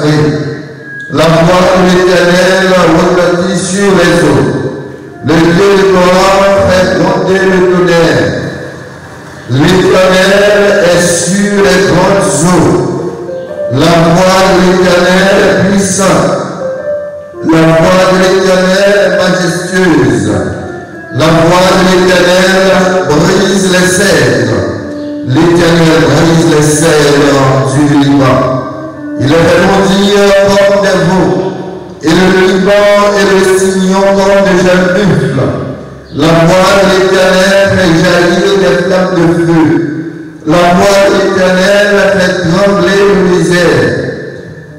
consacrée. La voix de l'Éternel retentit sur les eaux. Le Dieu de Korah fait gronder le tonnerre. L'Éternel est sur les grandes eaux. La voix de l'Éternel est puissante. La voix de l'Éternel est majestueuse. La voix de l'Éternel brise les cèdres. L'Éternel brise les cèdres du Liban. Il les fait bondir comme des veaux, et le Liban et le Signon comme des jeunes buffles. La voix de l'Éternel fait jaillir des flammes de feu. La voix de l'Éternel fait trembler le désert.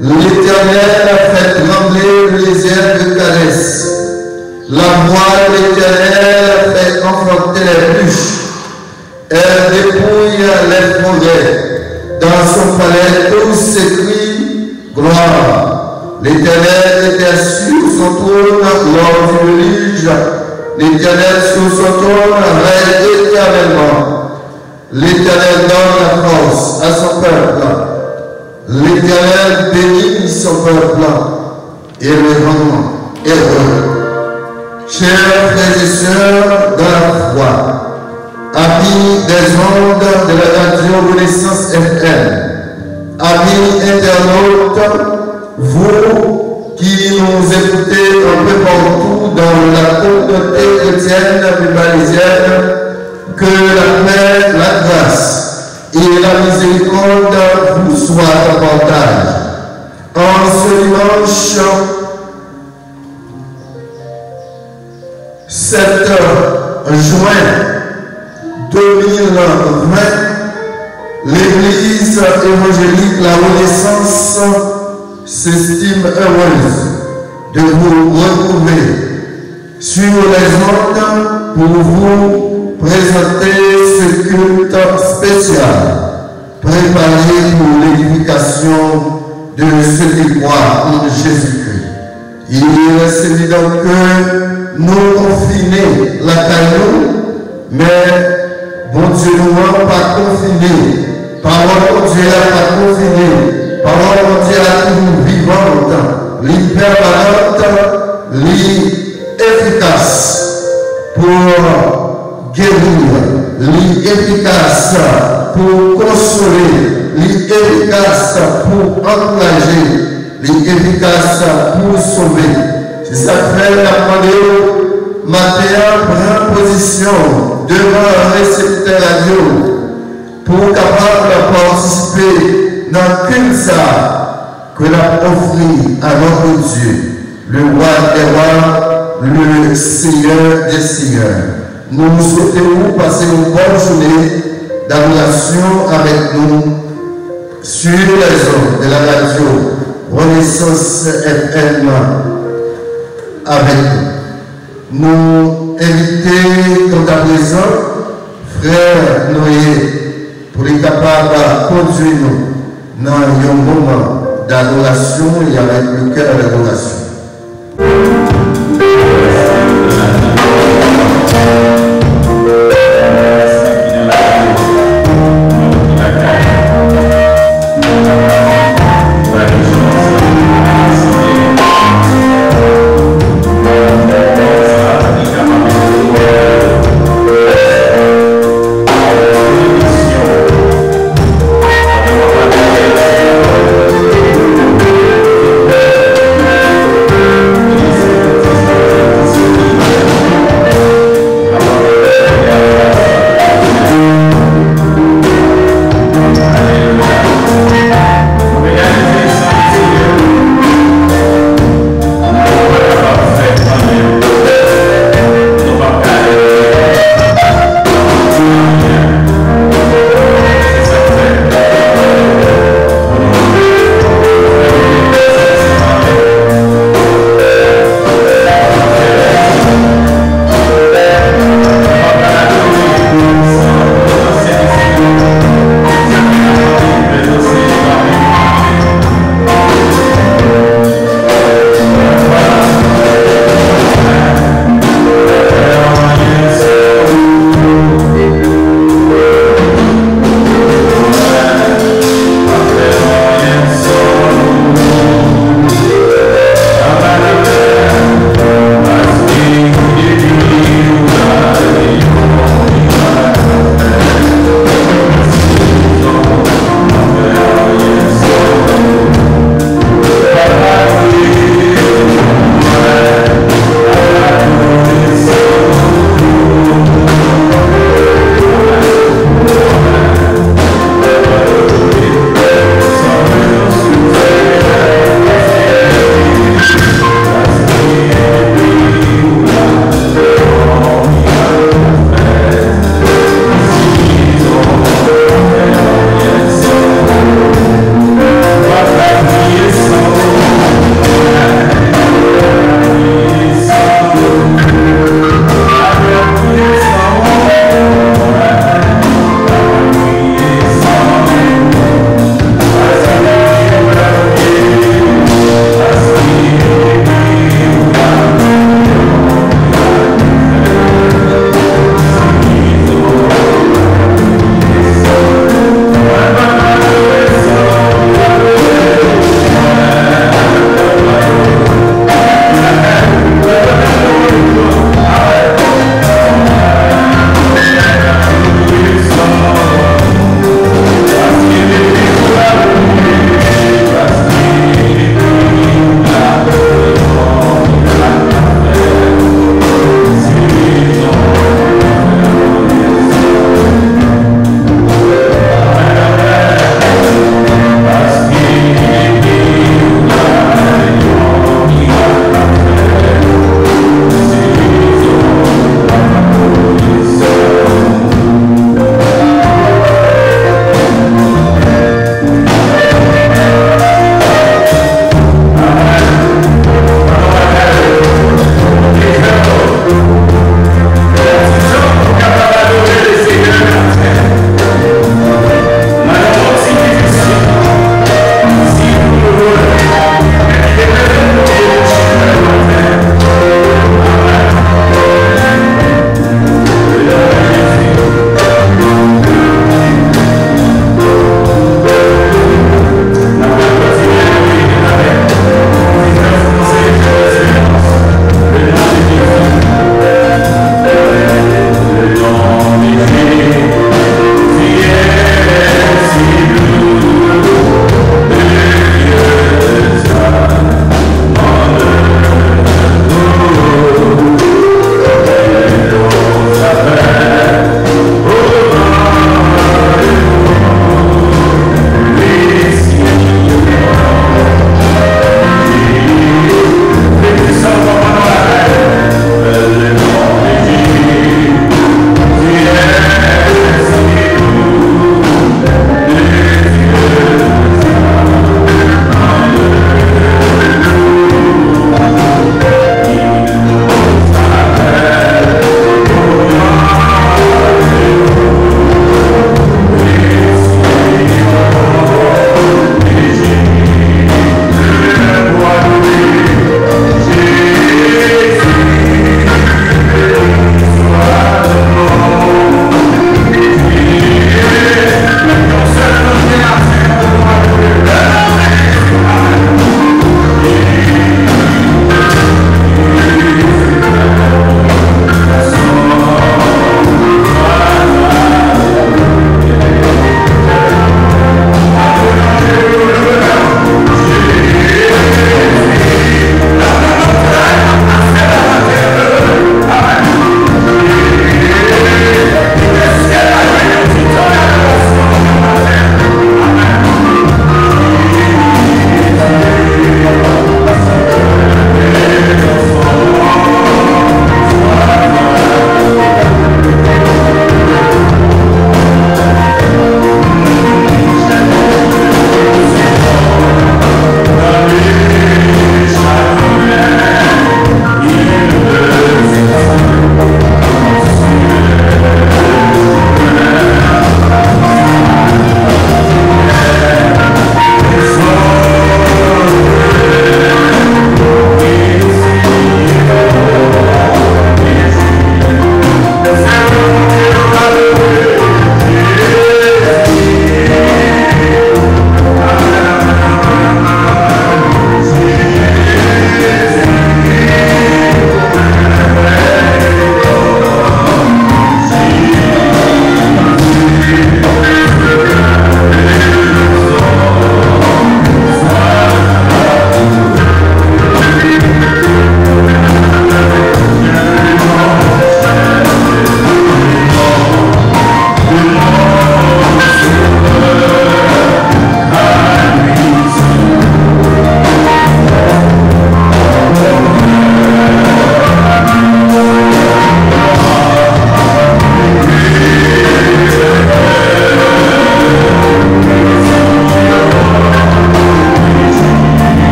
L'Éternel fait trembler le désert de Calès. La voix de l'Éternel fait enfanter les bûches. Elle dépouille les forêts. Dans son palais, tous s'écrient gloire. L'Éternel était sur son trône lors du déluge. L'Éternel sur son trône règne éternellement. L'Éternel donne la force à son peuple. L'Éternel bénit son peuple et le rend heureux. Chers frères et sœurs dans la foi, amis des ondes de la radio Renaissance FM, amis internautes, vous qui nous écoutez un peu partout dans la communauté chrétienne balisienne, que la paix, la grâce et la miséricorde vous soient en partage. En ce dimanche 7 juin 2020, l'Église évangélique La Renaissance s'estime heureuse de vous retrouver sur les ondes pour vous présenter ce culte spécial préparé pour l'édification de ceux qui croient en Jésus-Christ. Il est évident que nous confinés la caillou, mais bon Dieu nous rend pas confinés. Parole de Dieu n'a pas confiné. Parole de Dieu a toujours vivante, l'hypervalente, l'efficace pour guérir, l'efficace pour consoler, l'efficace pour encourager, l'efficace pour sauver. C'est ça que fait la pandémie. Matin, prend position devant un récepteur radio pour capable de participer dans qu'une ça que l'a offert à notre Dieu, le roi des rois, le Seigneur des seigneurs. Nous souhaitons passer une bonne journée d'adoration avec nous sur les ondes de la radio Renaissance FM avec nous. Nous invitons quant à présent frère Noé pour être capable de conduire nous dans un moment d'adoration et avec le cœur d'adoration.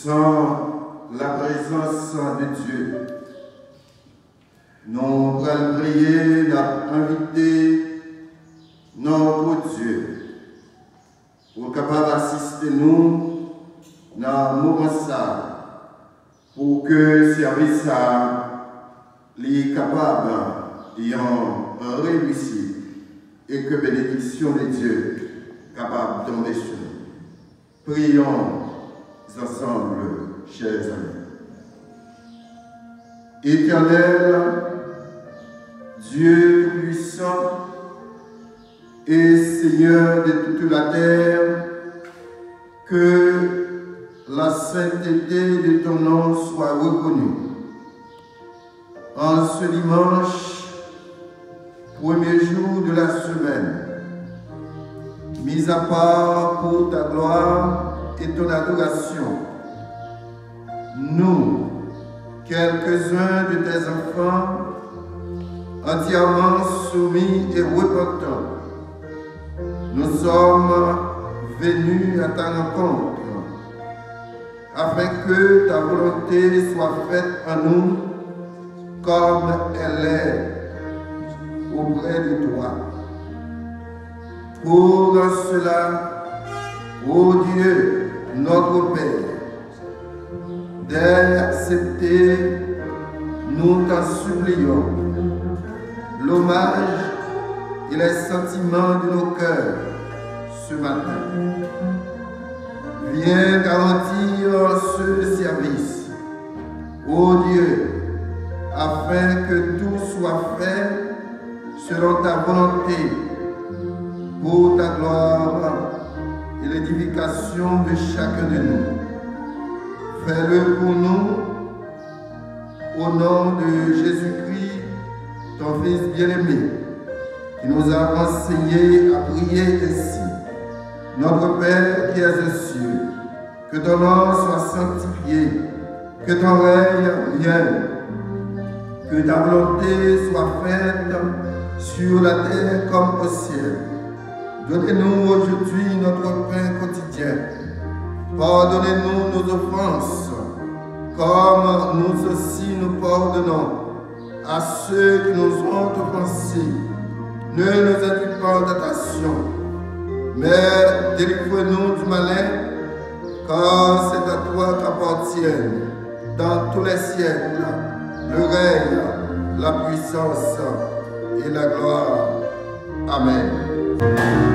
sans la présence de Dieu. Nous allons prier, nous inviter notre Dieu pour capable assister nous dans le moment ça, pour que le service soit capable de réussir et que bénédiction de Dieu capable de tomber sur nous. Prions ensemble, chers amis. Éternel, Dieu tout-puissant et Seigneur de toute la terre, que la sainteté de ton nom soit reconnue. En ce dimanche, premier jour de la semaine, mis à part pour ta gloire et ton adoration, nous, quelques-uns de tes enfants, entièrement soumis et repentants, nous sommes venus à ta rencontre, afin que ta volonté soit faite en nous comme elle est auprès de toi. Pour cela, ô Dieu, notre Père, d'accepter, nous t'en supplions, l'hommage et les sentiments de nos cœurs ce matin. Viens garantir ce service, ô Dieu, afin que tout soit fait selon ta volonté, pour ta gloire et l'édification de chacun de nous. Fais-le pour nous, au nom de Jésus-Christ, ton Fils bien-aimé, qui nous a enseigné à prier ainsi. Notre Père qui es aux cieux, que ton nom soit sanctifié, que ton règne vienne, que ta volonté soit faite sur la terre comme au ciel. Donnez-nous aujourd'hui notre pain quotidien. Pardonnez-nous nos offenses, comme nous aussi nous pardonnons à ceux qui nous ont offensés. Ne nous induis pas en tentation, mais délivre-nous du malin, car c'est à toi qu'appartiennent dans tous les siècles le règne, la puissance et la gloire. Amen. Yeah.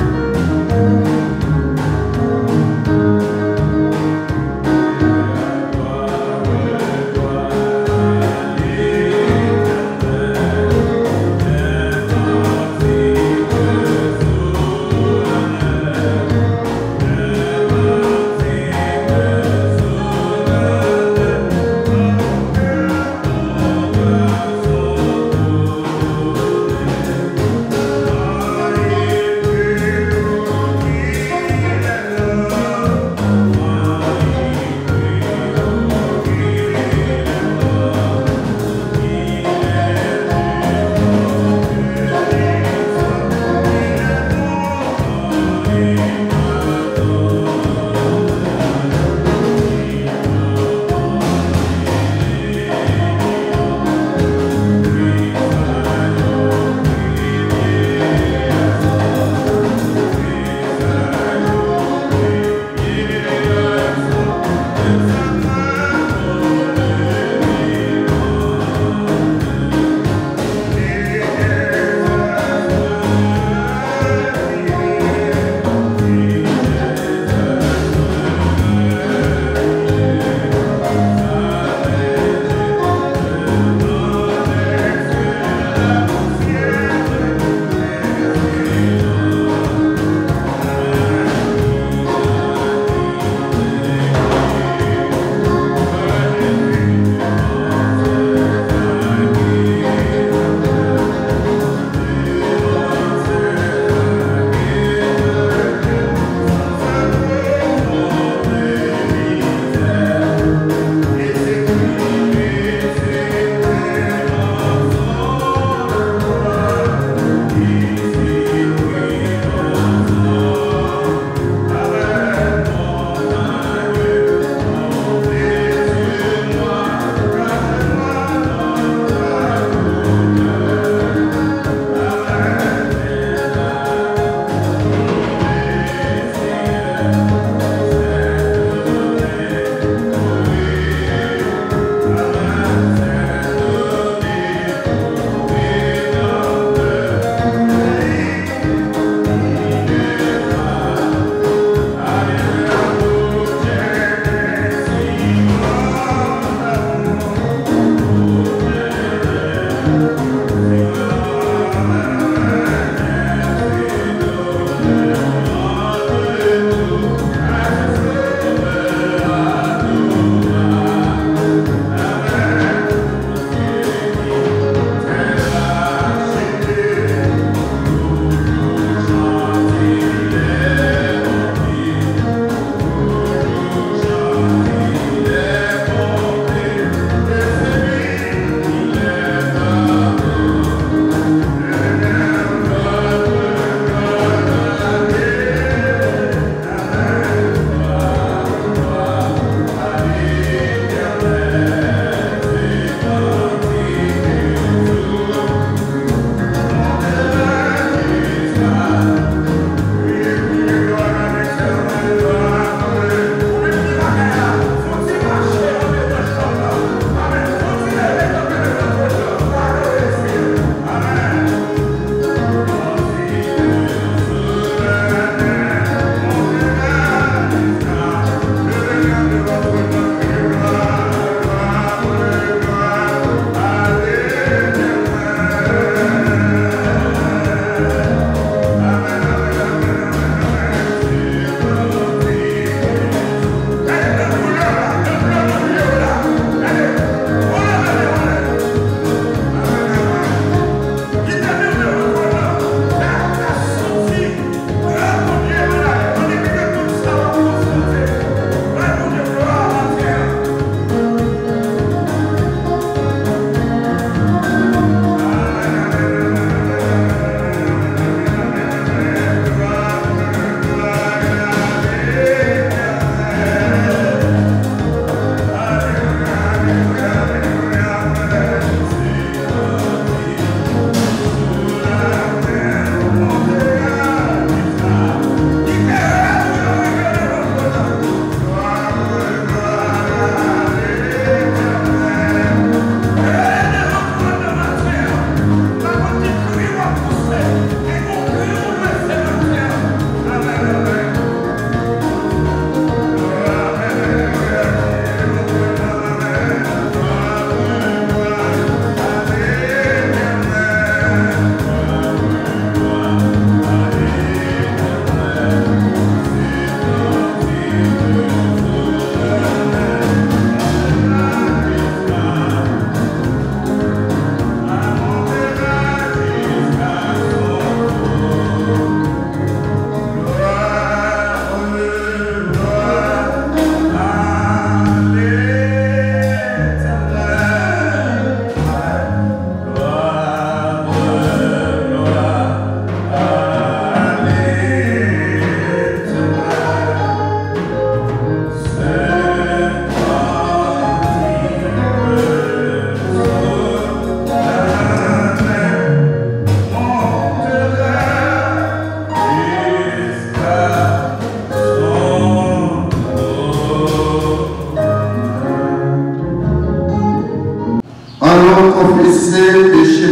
nous confesser péché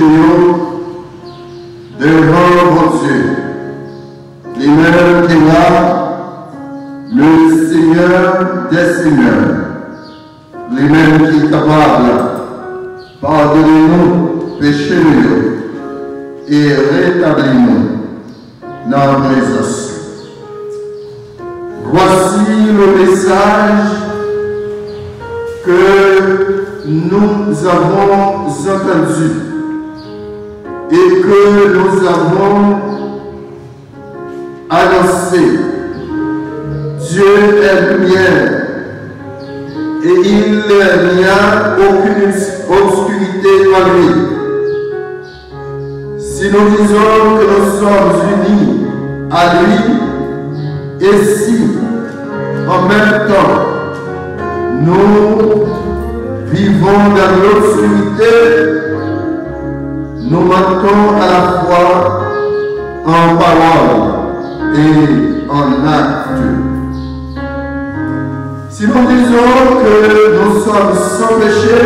devant mon Dieu. Lui-même qui est là, le Seigneur des Seigneurs. Lui-même qui est capable, pardonnez-nous péché et rétablis-nous dans la présence. Voici le message que nous avons entendu et que nous avons annoncé. Dieu est lumière et il n'y a aucune obscurité en lui. Si nous disons que nous sommes unis à lui, et si en même temps nous vivons dans l'obscurité, nous manquons à la fois en parole et en acte. Si nous disons que nous sommes sans péché,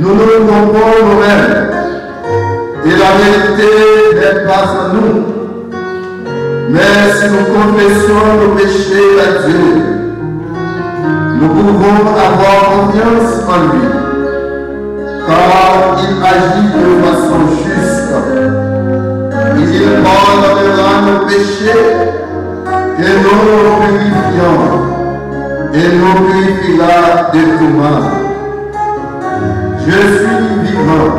nous nous trompons nous-mêmes et la vérité n'est pas en nous. Mais si nous confessons nos péchés à Dieu, nous pouvons avoir confiance en lui, car il agit de façon juste. Il pardonnera nos péchés et nous purifions et nous purifiera de tout mal. Je suis vivant,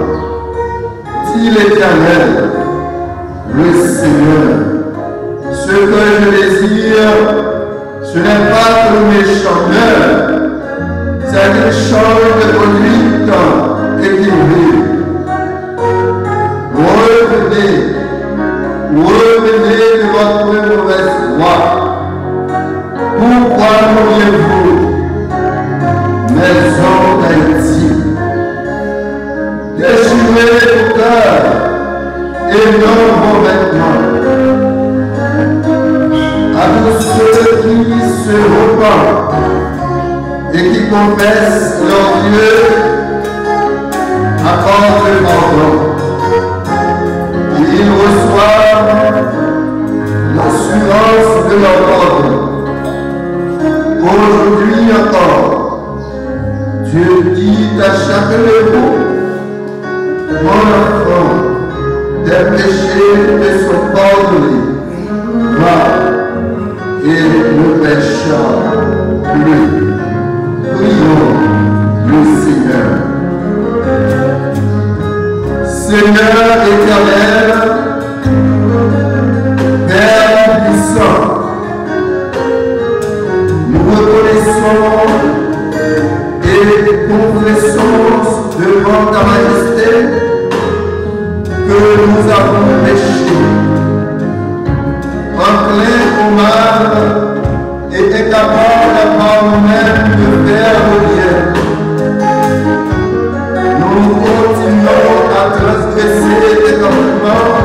dit l'Éternel, le Seigneur. Ce que je désire, ce n'est pas que mes chanteurs, c'est qu'ils changent de conduite et qu'ils vivent. Revenez de votre mauvaise voie. Pourquoi mourriez-vous, maison d'Haïti? Déchirez vos cœurs et non vos vêtements. À tous ceux qui se repentent et qui confessent leur Dieu, accorde pardon. Ils reçoivent l'assurance de leur ordre. Aujourd'hui encore, Dieu dit à chacun de vous, mon enfant, tes péchés te sont pardonnés. Va et ne péchons plus. Prions le Seigneur. Seigneur éternel, Père puissant, nous reconnaissons et confessons devant ta majesté que nous avons péché, enclins au mal et incapables par nous-mêmes de faire le bien. Nous continuons à transgresser tes commandements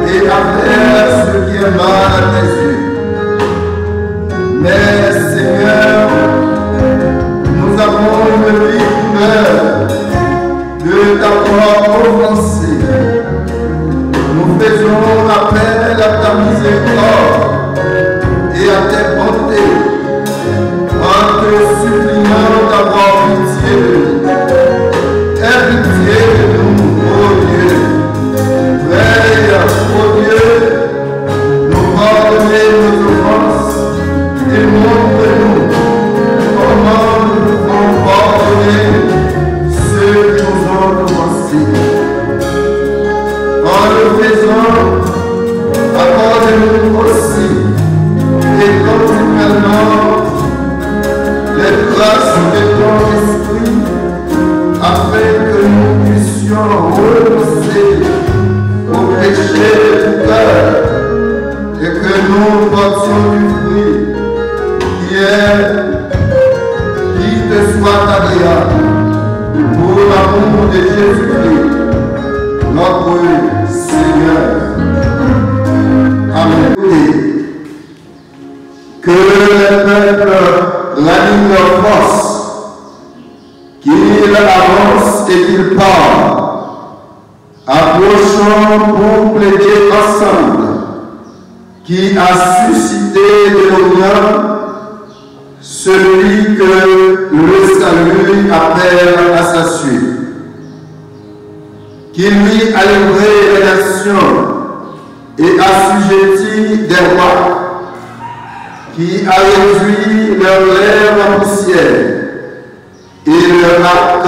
et à faire ce qui est mal à tes yeux. Mais Seigneur, nous avons une vive peur de t'avoir offensé. Nous faisons appel à ta miséricorde et à tes bontés en te suppliant d'avoir pitié de nous. Aie pitié de nous, ô Dieu. Veille, ô Dieu, nous pardonner nos offenses et montre-nous comment nous pouvons pardonner ceux qui nous ont offensés. En le faisant, accorde-nous aussi et continuellement les grâces de ton esprit afin que nous puissions renoncer au péché du cœur et que nous portions du fruit qui te soit agréable pour l'amour de Jésus-Christ, notre Seigneur. Amen. Que le peuple ranime leur force qu'il avance et qu'il parle. Approchons pour plaider ensemble, qui a suscité de l'honneur celui que le salut appelle à sa suite, qui lui a livré les nations et assujetti des rois, qui a réduit leurs lèvres en poussière et leur arc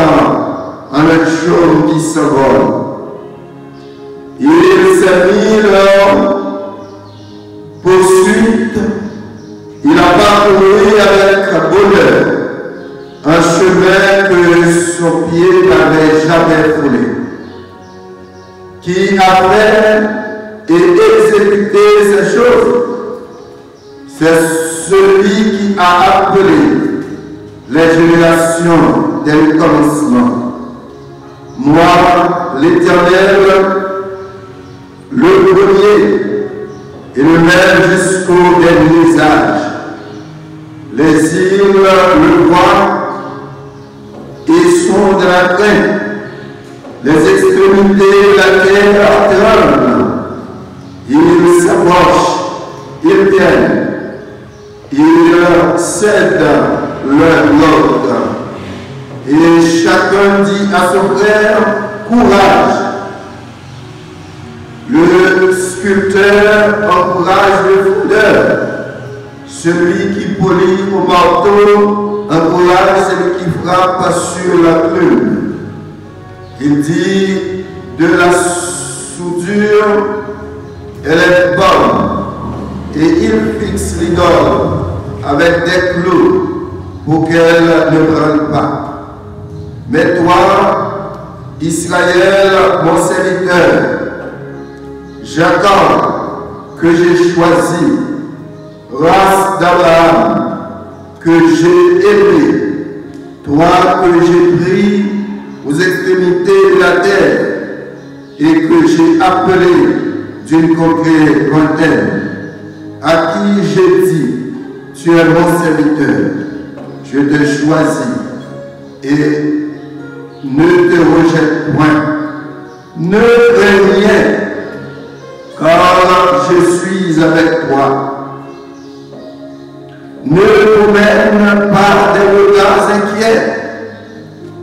en un chaume qui s'envole. Il s'est mis leur poursuite, il a parcouru avec bonheur un chemin que son pied n'avait jamais foulé, qui a fait et exécuté ces choses. C'est celui qui a appelé les générations dès le commencement. Moi, l'Éternel, le premier et le même jusqu'au dernier âge. Les îles le voient et sont de la crainte. Les extrémités de la terre tremblent. Ils s'approchent, ils viennent, ils cèdent l'un l'autre. Et chacun dit à son frère, courage. Le sculpteur encourage le fondeur. Celui qui polit au marteau encourage celui qui frappe sur la plume. Il dit de la soudure, elle est bonne, et il fixe l'idole avec des clous pour qu'elle ne brûle pas. Mais toi, Israël, mon serviteur, Jacob, que j'ai choisi, race d'Abraham, que j'ai aimé, toi que j'ai pris aux extrémités de la terre et que j'ai appelé d'une contrée lointaine, à qui j'ai dit, tu es mon serviteur, je te choisis et ne te rejette point, ne crains rien, car je suis avec toi. Ne promène pas des regards inquiets,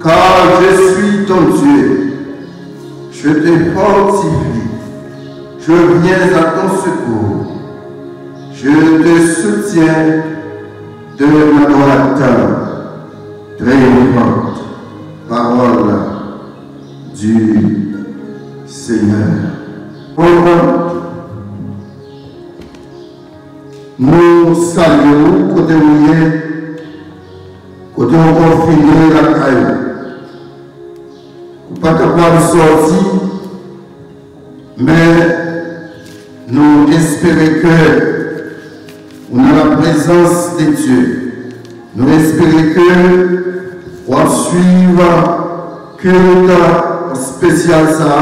car je suis ton Dieu. Je te fortifie, je viens à ton secours. Je te soutiens de ma droite triomphante. Parole du Seigneur. Nous saluons côté où on confiné la caille. Pas capable de sortir, mais nous espérons que on a la présence de Dieu. Nous espérons que on suivre culte spécial ça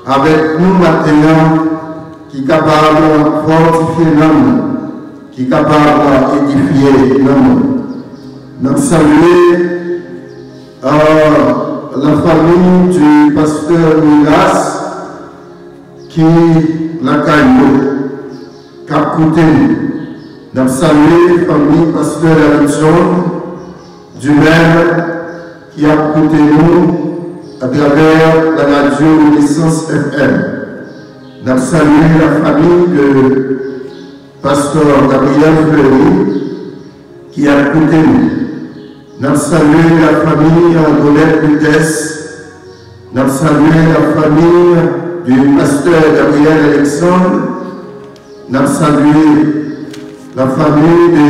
avec nous maintenant qui est capable de fortifier l'homme, qui est capable d'édifier l'homme. Nous saluons la famille du pasteur Milas qui l'a caillou, qui a coûté. Nous saluons la famille pasteur Alexandre du même qui a coûté nous à travers la radio Licence FM. Nous saluons la famille de pasteur Gabriel Fleury qui a coûté nous. Nous saluons la famille Andolette Lutès. Nous saluons la famille du pasteur Gabriel Alexandre. Nous saluons la famille de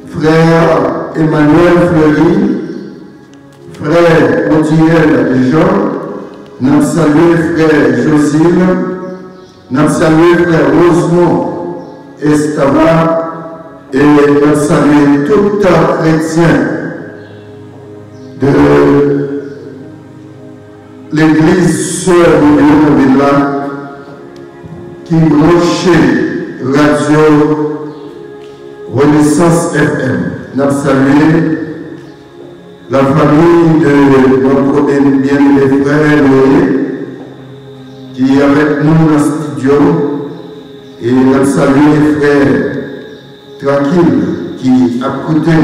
frère Emmanuel Fleury, frère Odile Jean. Nous saluons frère Josine. Nous saluons frère Rosemont Estava. Et nous saluons tout chrétien de l'église Sœur de Villa qui branchait radio Renaissance FM. Nous saluons la famille de notre bien-aimé frère Noé, qui est avec nous dans le studio, et nous saluons les frères tranquilles qui à côté.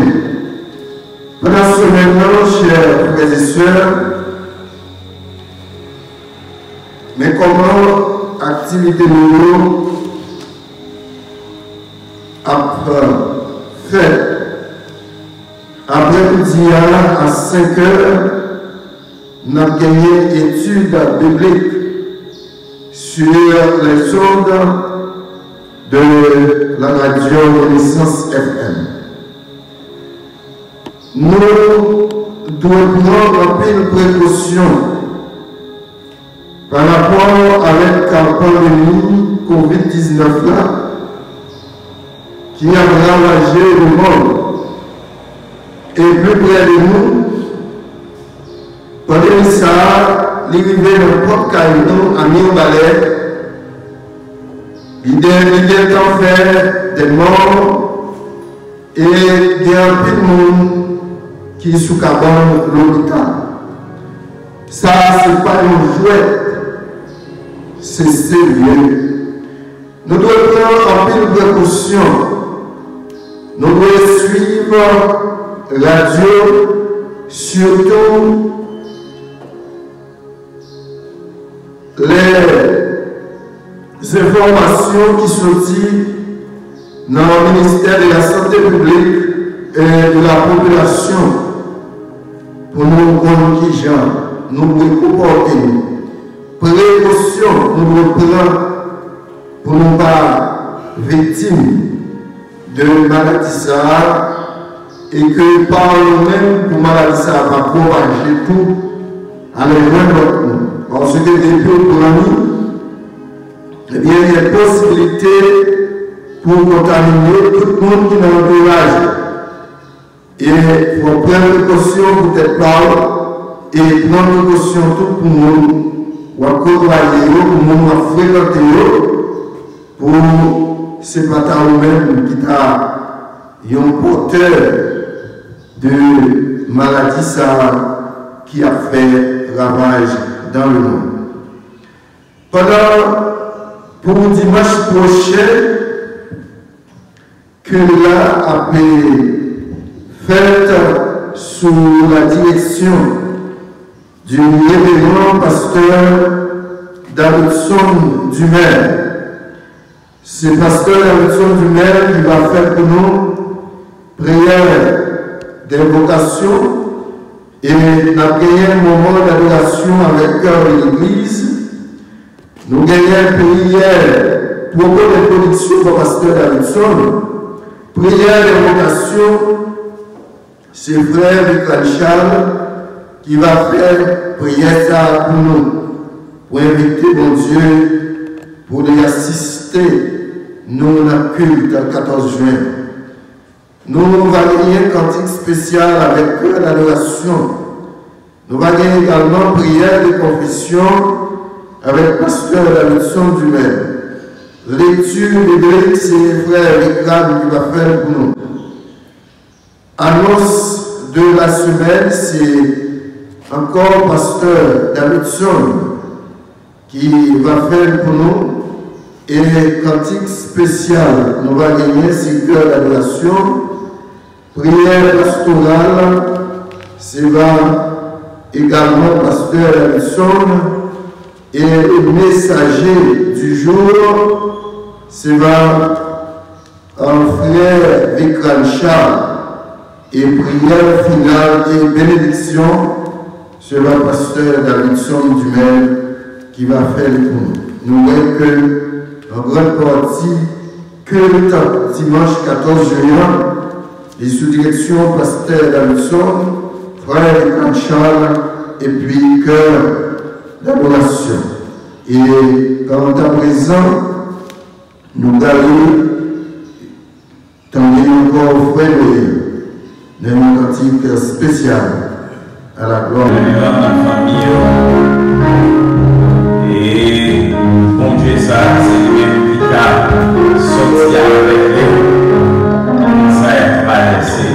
Pendant ce moment, chers frères et sœurs, mais comment activité nous a fait après-midi à 5 heures, nous avons gagné une étude biblique sur les ondes de la radio Renaissance FM. Nous devons prendre une précaution par rapport avec la pandémie COVID-19 là, qui a ravagé le monde. Et plus près de nous, pendant ça, l'arrivée de Port Caïno à Mio-Balais, il est en fait des morts et il y a un peu de monde qui est sous cabane l'hôpital. Ça, ce n'est pas un jouet, c'est sérieux. Nous devons prendre un peu de précaution. Nous devons suivre radio, surtout les informations qui sortent dans le ministère de la Santé publique et de la population pour nous comprendre qui gens, nous devons comporter. Précaution, nous devons prendre pour ne pas victimes de maladie ça et que par nous-mêmes pour maladie ça va propager tout à l'environnement de nous. Parce que depuis pour nous, eh bien, il y a une possibilité pour contaminer tout le monde qui est dans l'entourage. Et il faut prendre précaution pour être pas et prendre précaution tout pour nous, ou à côtoyer, pour nous, à fréquenter, pour ce matin nous-mêmes qui a un porteur de maladie ça, qui a fait ravage dans le monde. Pour dimanche prochain, que là a fait sous la direction du révérend pasteur Davidson Dumer. C'est pasteur Davidson Dumer qui va faire pour nous prière d'invocation et nous avons gagné un moment d'adoration avec cœur de l'Église. Nous gagnons une prière pour de production pour pasteur Davidson. Prière d'invocation, c'est frère Victor Charles qui va faire prière ça pour nous, pour inviter mon Dieu, pour les assister, nous dans le culte le 14 juin. Nous allons gagner un cantique spécial avec cœur d'adoration. Nous allons gagner également prière de confession avec pasteur Davidson Dumer. Lecture biblique, c'est le frère Ricard qui va faire pour nous. Annonce de la semaine, c'est encore pasteur Davidson qui va faire pour nous. Et cantique spécial, nous allons gagner 6 heures d'adoration. Prière pastorale, c'est également pasteur Davidson. Et le messager du jour, c'est un frère Vikram Charles. Et prière finale et bénédiction, c'est le pasteur Davidson Dumer qui va faire pour nous. Nous voyons que, en grande partie, que le dimanche 14 juin, et sous direction pasteur Davidson, frère Vikram Charles, et puis cœur d'adoration. Et quand à présent, nous allons tendre encore frère d'un cantique spécial à la gloire de la famille. Et bon Dieu, ça, c'est lui qui a sorti avec lui. Ça est pas laissé.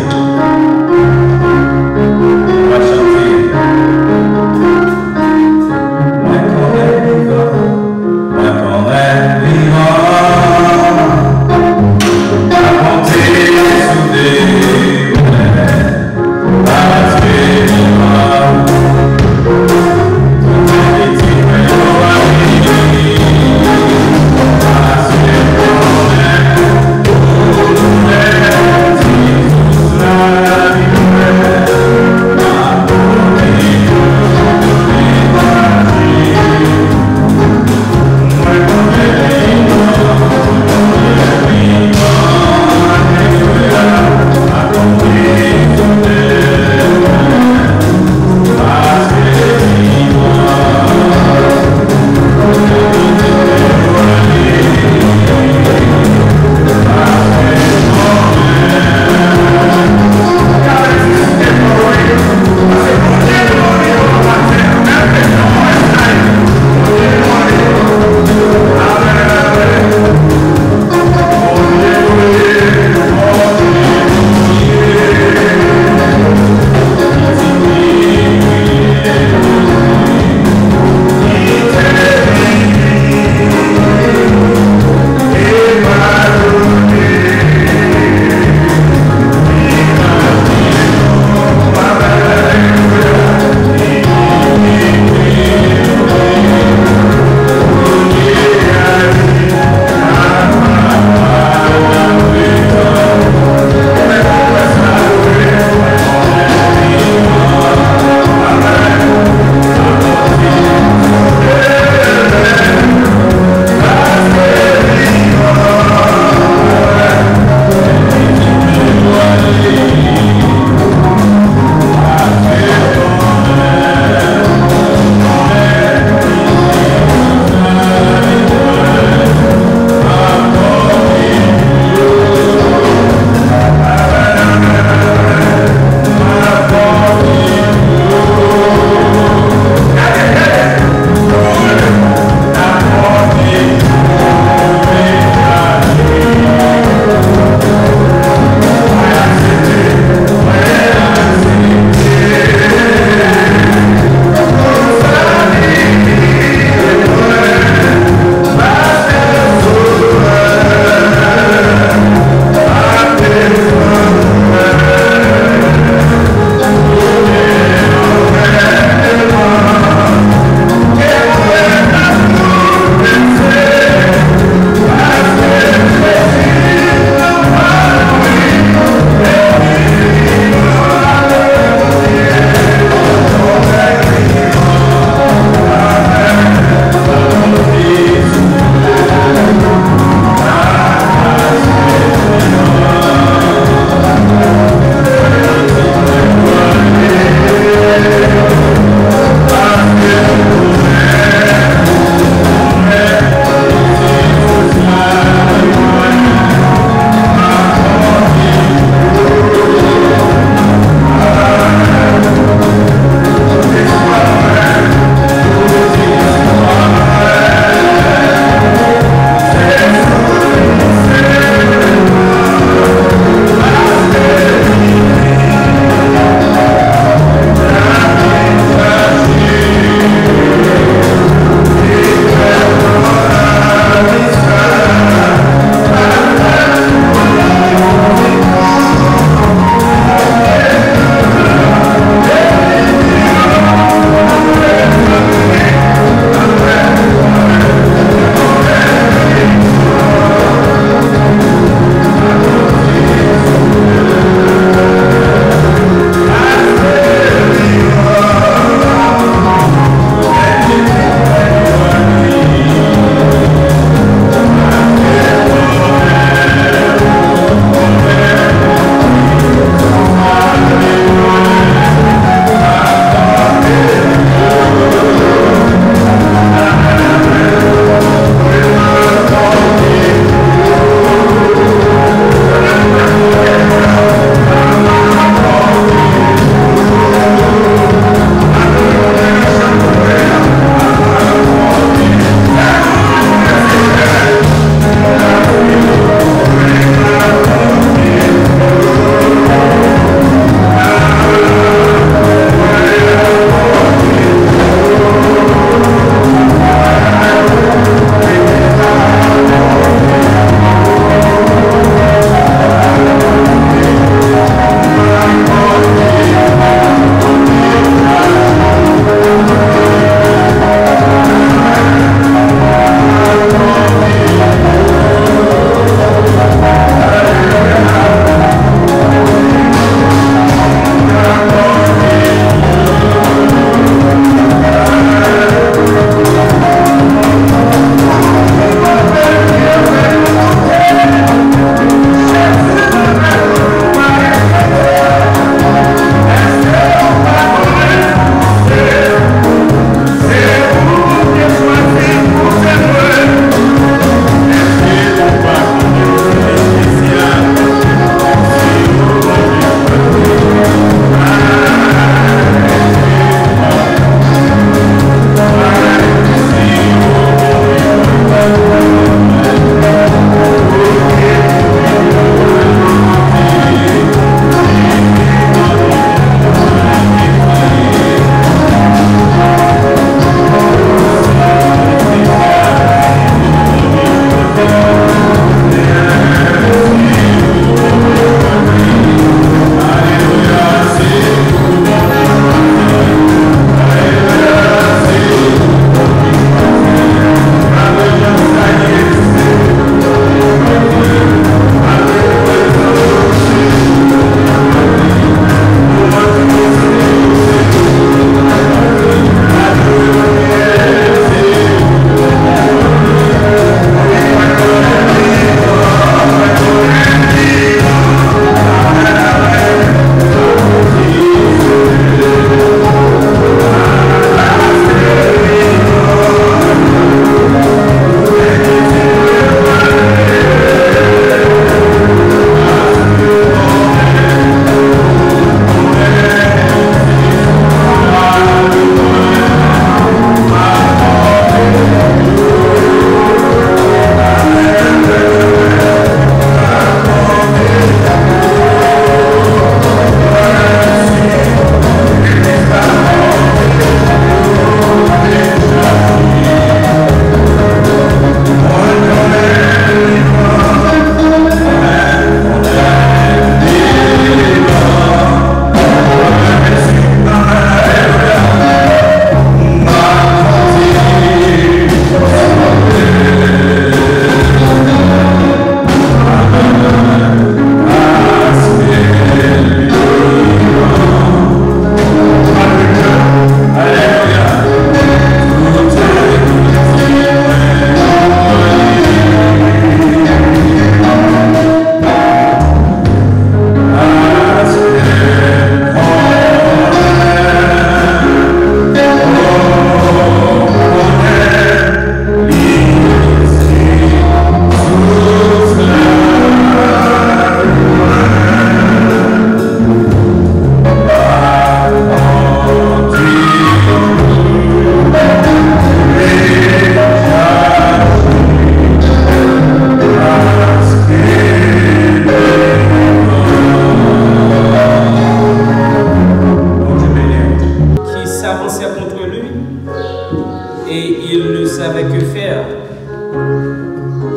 savait que faire,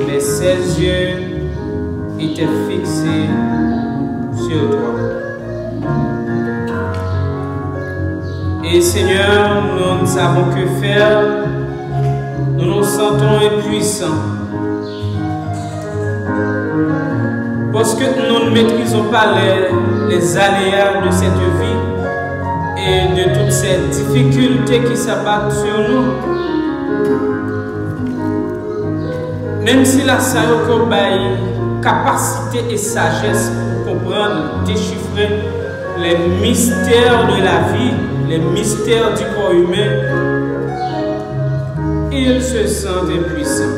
mais ses yeux étaient fixés sur toi. Et Seigneur, nous ne savons que faire, nous nous sentons impuissants, parce que nous ne maîtrisons pas les aléas de cette vie et de toutes ces difficultés qui s'abattent sur nous. Même si la Sayo a capacité et sagesse pour comprendre, déchiffrer les mystères de la vie, les mystères du corps humain, il se sent impuissant.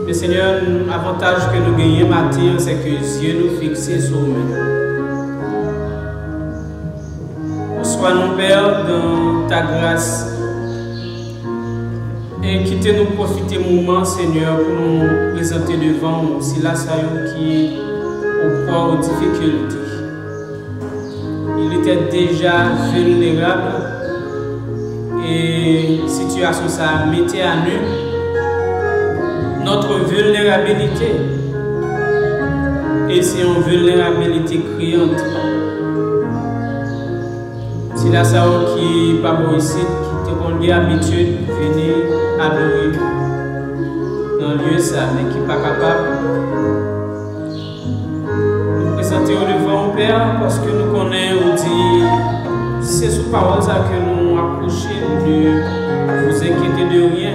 Mais Seigneur, l'avantage que nous gagnons matin, c'est que Dieu nous fixe sur nous. Sois-nous, Père, dans ta grâce. Et quittez-nous profiter du moment, Seigneur, pour nous présenter devant nous. Si là, ça qui est au poids aux difficultés. Il était déjà vulnérable. Et situation ça mettait à nu notre vulnérabilité. Et c'est une vulnérabilité criante. Si là, ça qui n'est pas bon ici, qui est habitué de venir adorer dans le lieu ça, mais qui n'est pas capable de nous présenter au devant au Père, parce que nous connaissons, dit, c'est sous parole ça que nous approchons de vous inquiéter de rien.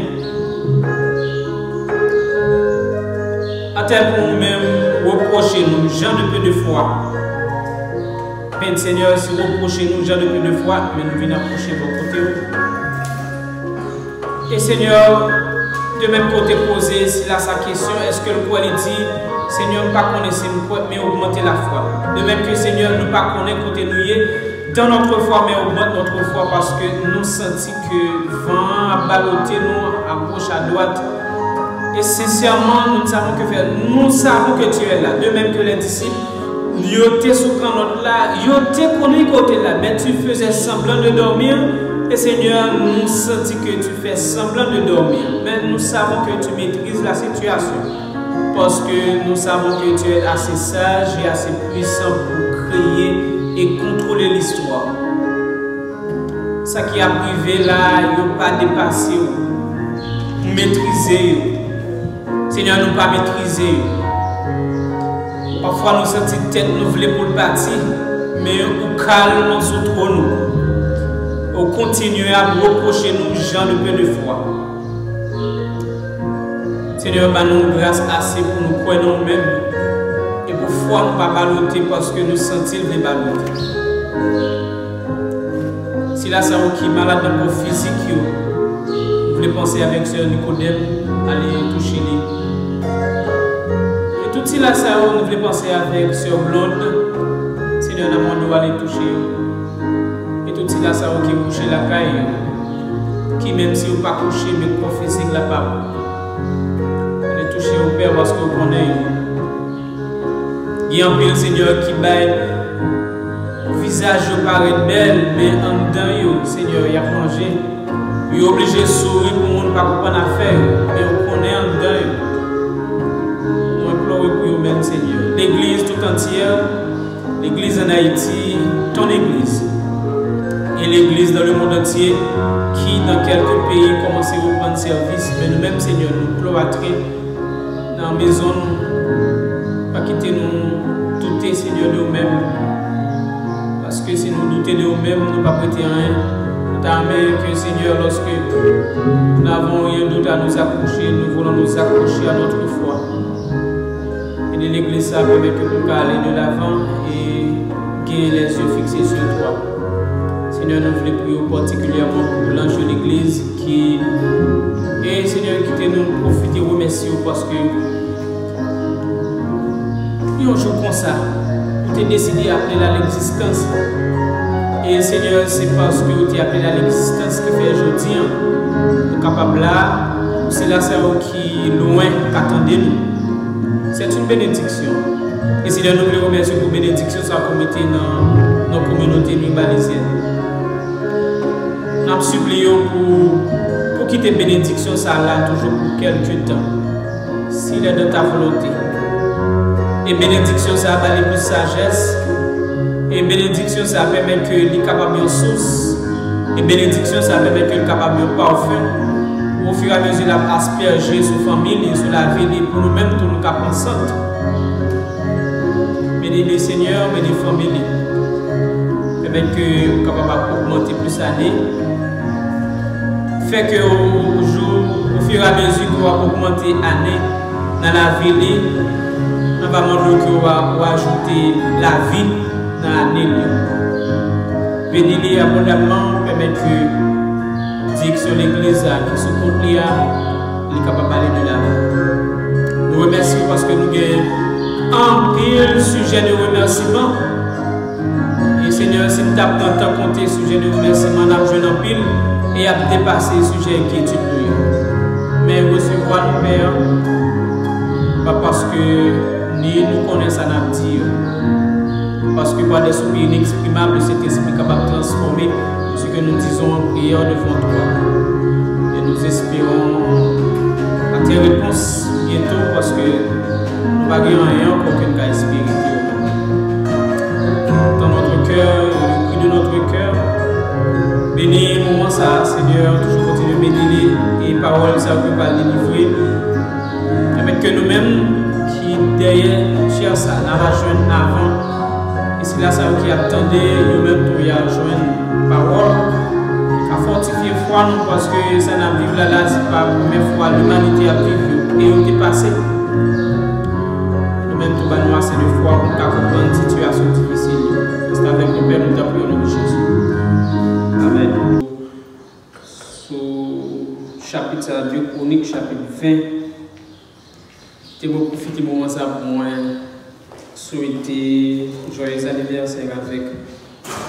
À tel point nous-mêmes, reprochez-nous, gens de peu de foi. Bien, Seigneur, si vous reprochez-nous, gens de peu de foi, mais nous venons approcher vos côtés. Et Seigneur, de même côté posé, si là sa question, est-ce que le quoi il dit, Seigneur, nous ne connaissons pas, mais augmenter la foi. De même que Seigneur, nous ne connaissons pas côté nous dans notre foi, mais augmente notre foi parce que nous sentons que le vent a ballotté nous à gauche, à droite. Et sincèrement, nous ne savons que faire. Nous savons que tu es là. De même que les disciples, ils étaient sous notre là, ils étaient connus côté là, mais tu faisais semblant de dormir. Et Seigneur, nous sentons que tu fais semblant de dormir. Mais nous savons que tu maîtrises la situation. Parce que nous savons que tu es assez sage et assez puissant pour créer et contrôler l'histoire. Ce qui a privé là, il n'a pas dépassé, maîtriser. Seigneur, nous pas maîtriser. Parfois, nous sentons tête, nous voulons pour le bâtir, mais nous calmons sur trop nous. Nous continuons à reprocher nous, gens de peu de foi. Seigneur, nous grâce assez pour nous croire nous-mêmes. Et pour foi, nous ne pas balloter parce que nous sentons les balloter. Si là, c'est qui est malade dans le physique, vous voulez penser avec Sœur Nicodème, aller toucher lui. Et tout si là, nous voulons penser avec Sœur Blonde, Seigneur, nous allons aller toucher. Et tout si là, qui est couché la caille, qui même si vous ne pas couché, mais confessez la parole. Allez toucher au Père parce que vous connaissez. Il y a un peu le Seigneur qui baille. Le visage paraît belle, mais en dedans, Seigneur, il a mangé. Il est obligé de sourire pour ne pas comprendre l'affaire. Mais on connaît en dedans. Nous implorons pour vous-même, Seigneur. L'église tout entière, l'église en Haïti, ton église. Et l'église dans le monde entier, qui dans quelques pays commence à reprendre service. Mais nous-mêmes, Seigneur, nous cloîtrer dans la maison, pas quitter nous douter, Seigneur, de nous-mêmes. Parce que si nous doutons de nous-mêmes, nous ne pas prêter rien. Nous t'amènons que, Seigneur, lorsque nous n'avons rien d'autre à nous accrocher, nous voulons nous accrocher à notre foi. Et de l'église, ça permet que nous puissions aller de l'avant et gagner les yeux fixés sur toi. Seigneur, nous voulons prier particulièrement pour l'ange de l'église qui. Et Seigneur, qui nous profiter, remercier parce que. Un jour comme ça, tu as décidé d'appeler à l'existence. Et Seigneur, c'est parce que tu as appelé à l'existence qui fait aujourd'hui. Nous sommes capables là, c'est là qui est loin, qu'attendez-nous. C'est une bénédiction. Et Seigneur, nous voulons remercier pour la bénédiction que vous mettez dans nos communautés libanaises. nous supplions pour quitter bénédiction ça là toujours pour quelques temps. S'il est de ta volonté. Et bénédiction ça va aller plus sagesse. Et bénédiction ça permet que les capables de source. Et bénédiction ça permet que les capables de parfum. Au fur et à mesure la asperger sur la famille et sur la vie pour nous-mêmes tout nous cap ensemble. Bénis les Seigneur, bénis les familles. Permet que nous capables d'augmenter plus l'année. Fait que au fur et à mesure qu'on va augmenter l'année dans la vie, on va demander qu'on va ajouter la vie dans l'année. Bénis-les abondamment, permet que direction l'église qui se compte là, il est capable d'aller de là. Nous remercions parce que nous avons un pile sujet de remerciement. Et Seigneur, si nous avons tant compté le sujet de remerciement, nous avons joué en pile et à dépasser le sujet qui est nous. Mais recevoir nous, Père, pas parce que nous connaissons à dire, parce que par des soupirs inexprimables, cet esprit capable de transformer ce que nous disons en prière devant toi. Et nous espérons à tes réponses bientôt parce que nous n'avons rien encore que nous avons espéré. Dans notre cœur, le cri de notre cœur, bénis le moment ça, Seigneur, toujours continuer à bénir et paroles ça que va délivrer. Avec que nous-mêmes qui derrière cherchent ça, nous rejoignons avant. Et c'est là ça qui attendait nous-mêmes pour y rejoindre parole. À fortifier foi nous parce que ça n'a vécu là, c'est pas la première fois l'humanité a vécu et on est passé. Nous-mêmes tout bas nous assez de foi pour comprendre une situation difficile. C'est avec le Père nous t'appelons au nom de Jésus. Amen. Sur chapitre 2 Chroniques, chapitre 20. Je vais profiter du moment ça pour moi souhaiter joyeux anniversaire avec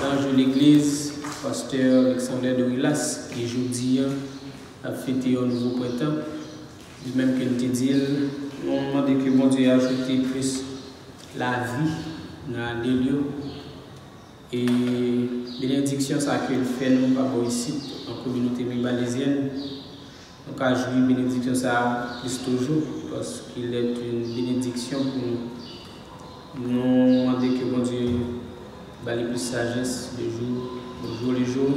l'ange de l'église, pasteur Alexandre de Rilas, qui aujourd'hui a fêté un nouveau printemps. Du même que nous te dit, on demande que mon Dieu a ajouté plus la vie dans les lieux. Et bénédiction, ça qu'il fait nous par ici, en communauté balaisienne. Donc, à jouer bénédiction, ça plus toujours, parce qu'il est une bénédiction pour nous. Nous demandons que mon Dieu balie plus sagesse de jour le jour,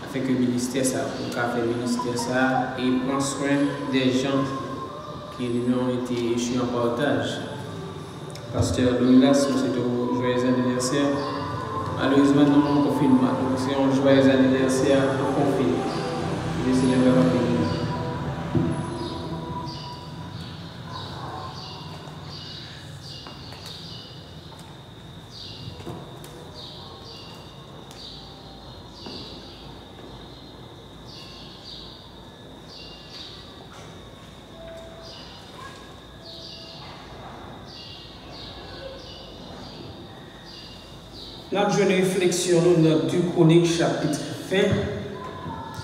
afin que le ministère, ça, pour faire le ministère, ça, et prendre soin des gens qui ont été échoués en partage. Pasteur Douglas, nous souhaitons un joyeux anniversaire. Malheureusement, nous avons un confinement, donc c'est un joyeux anniversaire en confinement. Le Seigneur va bénir. Nous avons une réflexion dans 2 Chroniques chapitre 20. Et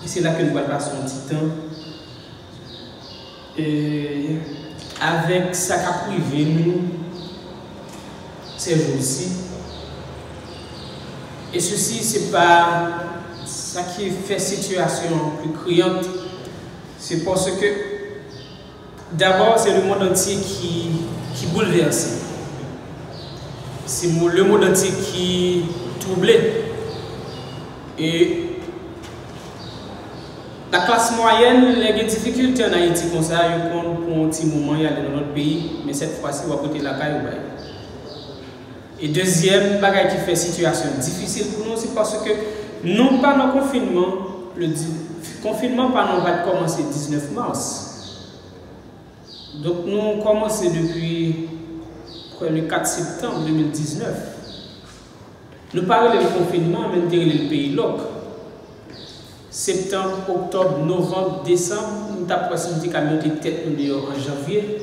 c'est là que nous allons passer un petit temps. Et avec ça qui a privé nous ces jours-ci. Et ceci, ce n'est pas ça qui fait situation plus criante. C'est parce que d'abord, c'est le monde entier qui bouleverse. C'est le monde entier qui est troublé. Et la classe moyenne, les difficultés en Haïti, comme ça, pour un petit moment, il y a dans notre pays, mais cette fois-ci, on va côté la caille. Et deuxième bagage qui fait situation difficile pour nous, c'est parce que non pas dans le confinement, le confinement va commencer le 19 mars. Donc nous avons commencé depuis le 4 septembre 2019. Nous parlons du confinement, même le pays loc. Septembre, octobre, novembre, décembre, nous avons passé camion de tête en janvier.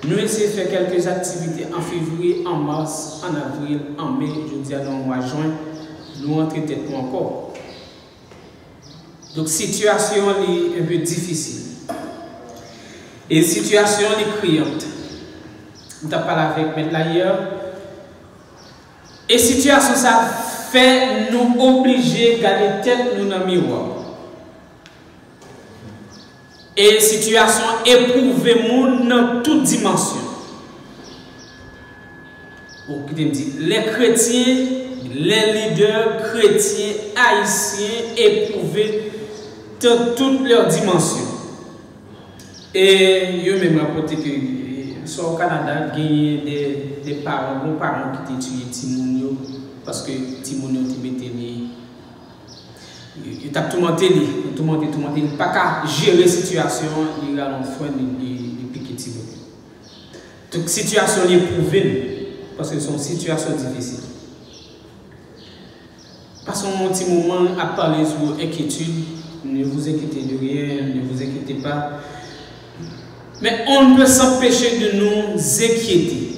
Nous essayons de faire quelques activités en février, en mars, en avril, en mai, je dis en mois de juin. Nous rentrons tête encore. Donc, situation est un peu difficile. Et situation est criante. Nous avons parlé avec M. hier. Et situation ça fait nous obliger à garder tête nous dans le miroir. Et situation éprouvée dans toute dimension. Les chrétiens, les leaders chrétiens, haïtiens éprouvés dans toutes leurs dimensions. Et eux même rapporté que sur au Canada, il y a des parents qui ont tué Timounio parce que Timounio il a tourmenté, il n'a pas qu'à gérer la situation, il a un soin de piquer Timounio. Donc, situation éprouvée, parce que c'est une situation difficile. Passons un petit moment à parler sur l'inquiétude. Ne vous inquiétez de rien, ne vous inquiétez pas. Mais on ne peut s'empêcher de nous inquiéter.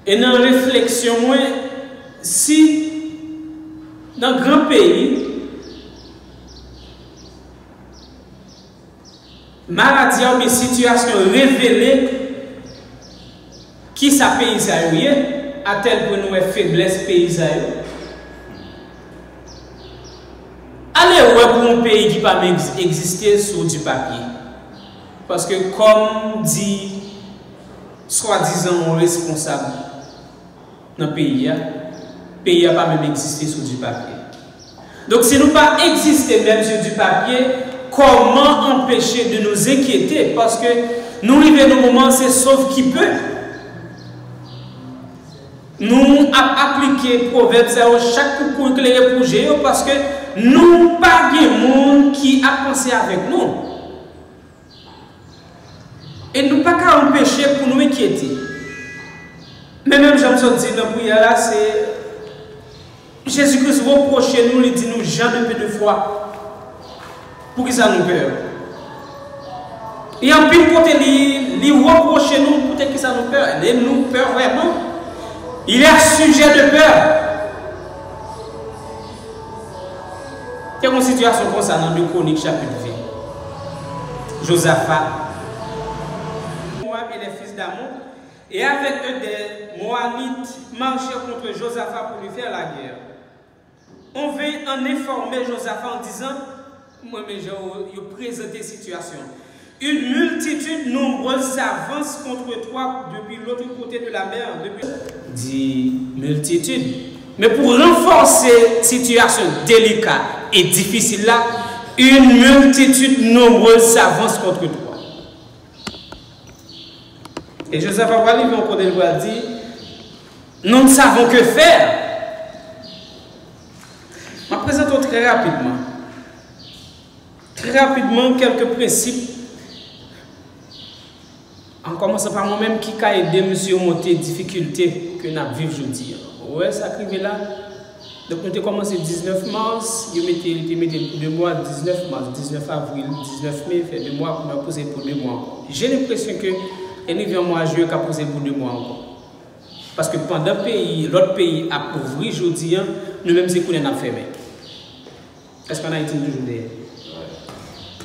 Et dans la réflexion, si dans un grand pays, maladie ou une situation révélée, qui sa pays a tel que nous avons faiblesse pays. Allez ouais pour un pays qui pas exister sur du papier. Parce que comme dit soi-disant responsable dans le pays n'a pas même existé sur du papier. Donc si nous pas exister même sur du papier, comment empêcher de nous inquiéter? Parce que nous arrivons au moment c'est sauf qui peut. Nous avons appliqué proverbe chaque coup éclairé pour gérer parce que nous pas de monde qui a pensé avec nous. Et nous pas qu'à empêcher pour nous inquiéter. Mais même j'aime ça dire dans la prière là, c'est Jésus-Christ reproche nous, il dit nous jamais peu de foi. Pour qui ça nous peur? Et en pile côté, il reproche nous pour que ça nous peur. Et nous peur vraiment. Il est sujet de peur. Il y a une situation comme ça dans 2 Chroniques chapitre 20. Josaphat et les fils d'Amon, et avec eux des Moabites marchèrent contre Josaphat pour lui faire la guerre. On veut en informer Josaphat en disant, moi mais je présenté situation. Une multitude nombreuse s'avance contre toi depuis l'autre côté de la mer. Dit multitude. Mais pour renforcer cette situation délicate et difficile là, une multitude nombreuse s'avance contre toi. Et Josaphat va arriver encore de loi dit, nous ne savons que faire. Je vais présenter très rapidement. Très rapidement quelques principes. En commençant par moi-même qui a aidé monsieur à monter les difficultés que nous vivons aujourd'hui. Ouais, ça arrive là. Donc nous avons commencé le 19 mars, nous mettons 2 mois, 19 mars, 19 avril, 19 mai, fait 2 mois pour nous poser pour 2 mois. J'ai l'impression que nous mois de juillet qui a posé pour 2 mois encore. Parce que pendant l'autre pays a ouvert aujourd'hui, nous-mêmes c'est qu'on a fermé. Est-ce qu'on a été toujours derrière?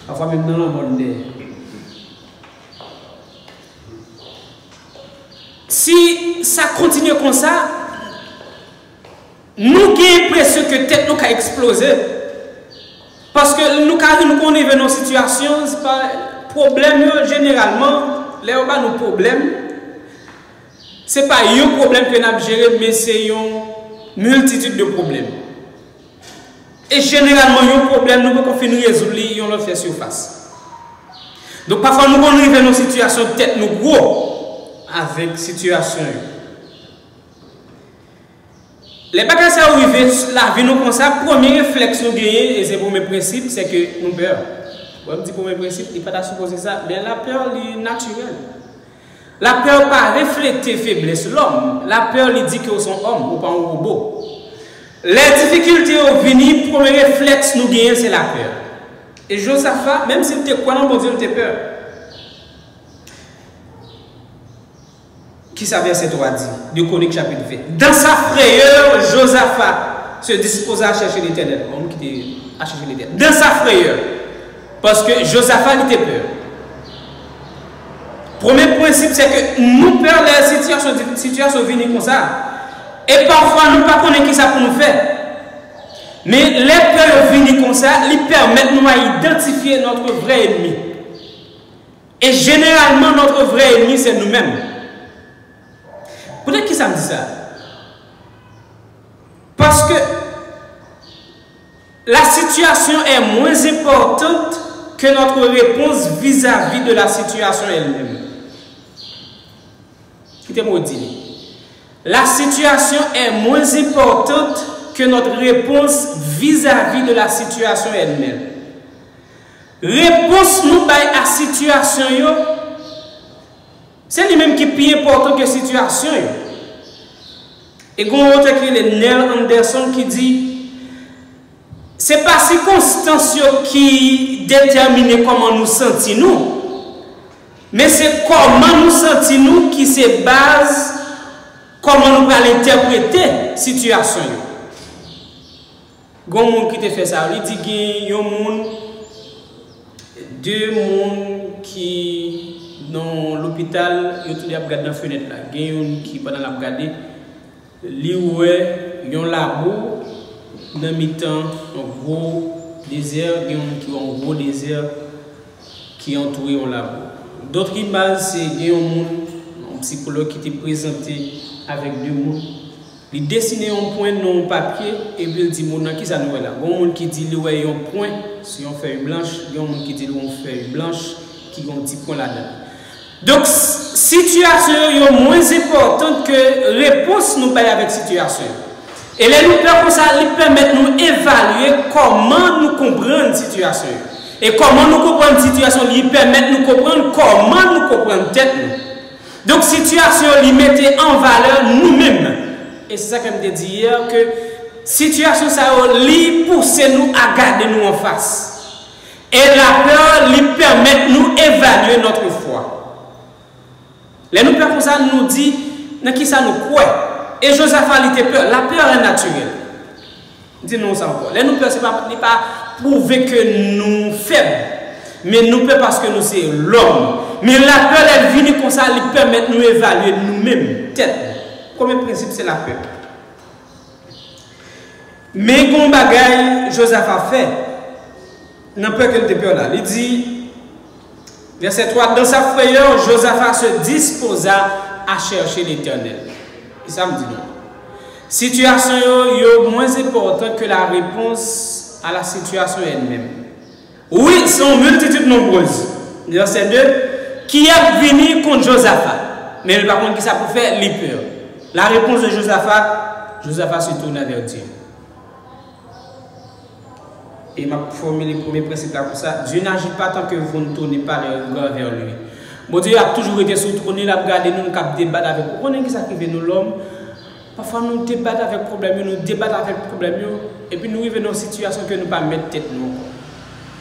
Parfois même dans le monde derrière. Si ça continue comme ça, nous avons l'impression que tête nous a explosé. Parce que nous connaissons dans une situation, c'est pas problème généralement, les nos problèmes, ce n'est pas un problème que nous avons géré, mais c'est une multitude de problèmes. Et généralement, un problème, nous pouvons finir résoudre et on le fait surface. Donc parfois, nous arrivons dans une situation tête nous gros avec situation. Les bagages à arriver, la vie nous comme ça, premier réflexe nous gagner, et c'est pour mes principes, c'est que nous peur. Je dis pour mes principes, il ne faut pas supposer ça, mais la peur est naturelle. La peur pas refléter faiblesse de l'homme. La peur lui dit qu'ils sont hommes ou pas un robot. Les difficultés au venir, le premier réflexe nous gagnons, c'est la peur. Et Josaphat, même s'il était croyant, bon Dieu, il était peur. Qui ça verset 3 dit, 2 Chroniques chapitre 20. Dans sa frayeur, Josaphat se disposa à chercher l'Éternel. On qui à chercher l'Éternel. Dans sa frayeur. Parce que Josaphat était peur. Premier principe, c'est que nous peur les situations viennent comme ça. Et parfois, nous ne connaissons pas qui ça pour nous faire. Mais les peurs viennent comme ça, ils permettent nous à identifier notre vrai ennemi. Et généralement, notre vrai ennemi, c'est nous-mêmes. Peut-être qui ça me dit ça? Parce que la situation est moins importante que notre réponse vis-à-vis de la situation elle-même. Quittez-moi dire. La situation est moins importante que notre réponse vis-à-vis de la situation elle-même. Réponse nous à la situation, c'est lui-même qui est plus important que la situation. Et quand on écrit le Neil Anderson qui dit, c'est pas circonstance qui détermine comment nous sentons, mais c'est comment nous sentons qui se base comment nous allons interpréter la situation. Il y a un monde qui te fait ça. Il dit qu'il y a deux personnes qui dans l'hôpital, ils ont regardé dans la fenêtre. Il y a un qui pendant la regarder, il y a un labo dans mi-temps, un gros désert, il y a un gros désert qui entoure un labo. D'autres images, c'est un psychologue qui était présenté avec deux mots. Il dessine un point dans un papier et puis il dit qui ça nous est là. Il y a un qui dit qu'il y a un point sur une feuille blanche, il y a un qui dit qu'il y a une feuille blanche qui a un petit point là-dedans. Donc, situation est moins importante que réponse nous parle avec situation. Et les nous comme ça, ils permettent nous évaluer comment nous comprendre la situation. Et comment nous comprendre la situation, ils permettent nous comprendre comment nous comprendre tête. Donc, situation, ils mettent en valeur nous-mêmes. Et c'est ça que je me dis hier, que situation, ça pousse nous à garder nous en face. Et la peur, lui permet de nous évaluer notre foi. Les nous peur comme ça nous dit, dans qui ça nous croit. Et Josaphat, il était peur. La peur est naturelle. Dis-nous ça encore. Les nous peur, ce n'est pas prouver que nous faibles, mais nous peur parce que nous sommes l'homme. Mais la peur, elle vient comme ça, elle permet de nous évaluer nous-mêmes, tête. Comme principe, c'est la peur. Mais comme bagaille, Josaphat fait, n'a pas qu'elle te peur là. Il dit, verset 3, dans sa frayeur, Josaphat se disposa à chercher l'Éternel. Et ça me dit non. Situation est moins importante que la réponse à la situation elle-même. Oui, sont multitudes nombreuses. Verset 2, qui a venu contre Josaphat. Mais par contre, qui ça pour faire les peurs. La réponse de Josaphat se tourna vers Dieu. Et m'a formulé le premier principe là pour ça. Dieu n'agit pas tant que vous ne tournez pas le regard vers lui. Bon Dieu a toujours été sur le trône, il a regardé nous, nous débattre avec vous. On est qui ça qui fait nous l'homme. Parfois nous débattons avec problème, nous débattons avec problème, et puis nous arrivons dans une situation que nous ne pas mettre tête nous.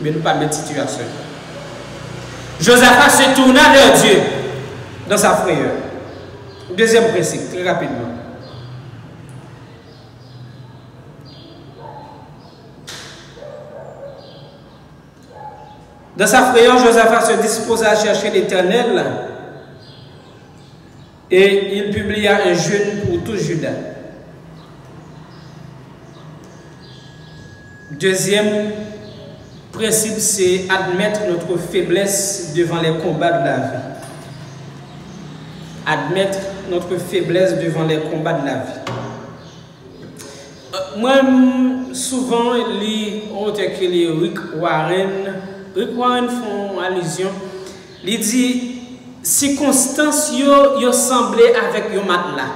Mais nous pas mettre situation. Josaphat se tourna vers Dieu dans sa frayeur. Deuxième principe, très rapidement. Dans sa frayeur, Josaphat se disposa à chercher l'Éternel et il publia un jeûne pour tout Juda. Deuxième principe, c'est admettre notre faiblesse devant les combats de la vie. Admettre notre faiblesse devant les combats de la vie. Moi, souvent, on écrit les Rick Warren font allusion. Il dit, circonstances yo semblé avec un matelas.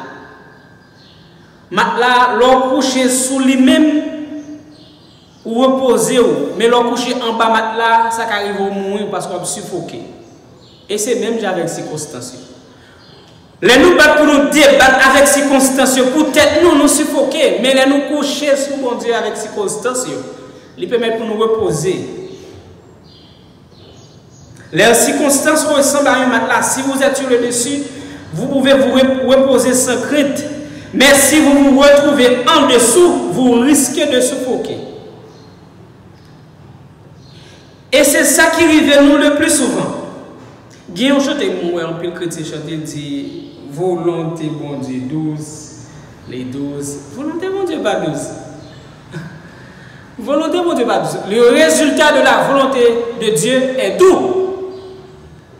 Matelas, l'on couché sous lui-même ou reposé, mais l'on couché en bas matelas, ça arrive au mourir parce qu'on est suffoqué. Et c'est même avec circonstances. Les nous battre pour nous débattre avec circonstances, peut-être nous suffoquer, mais les nous coucher sous bon Dieu avec circonstances, ils permettent pour nous reposer. Les circonstances ressemblent à un matelas. Si vous êtes sur le dessus, vous pouvez vous reposer sans crainte. Mais si vous vous retrouvez en dessous, vous risquez de suffoquer. Et c'est ça qui arrive nous le plus souvent. Guillaume chante, moi, en pile chrétien chante, dit volonté, bon Dieu, douce, les 12. Volonté, mon Dieu, pas 12. Volonté, mon Dieu, pas 12. Le résultat de la volonté de Dieu est doux.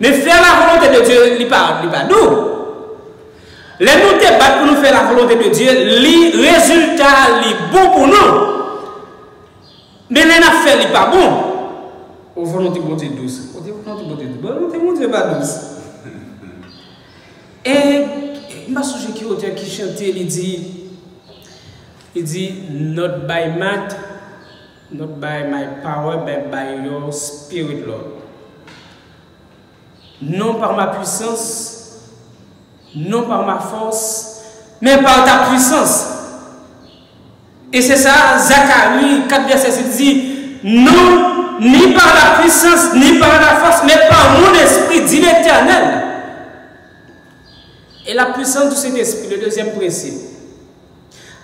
Mais faire la volonté de Dieu, il n'est pas doux. Les nous débattre pour nous faire la volonté de Dieu, le résultat est bon pour nous. Mais les affaires, il n'est pas bon. Au volonté de Dieu douce. Volonté de Dieu pas douce. Et je me souviens qu'il y a un auteur qui chantait, il dit, not by might, not by my power, but by your spirit, Lord. Non par ma puissance, non par ma force, mais par ta puissance. Et c'est ça, Zacharie 4 verset 6 dit, non, ni par la puissance, ni par la force, mais par mon esprit, dit l'Éternel. Et la puissance de cet esprit, le deuxième principe,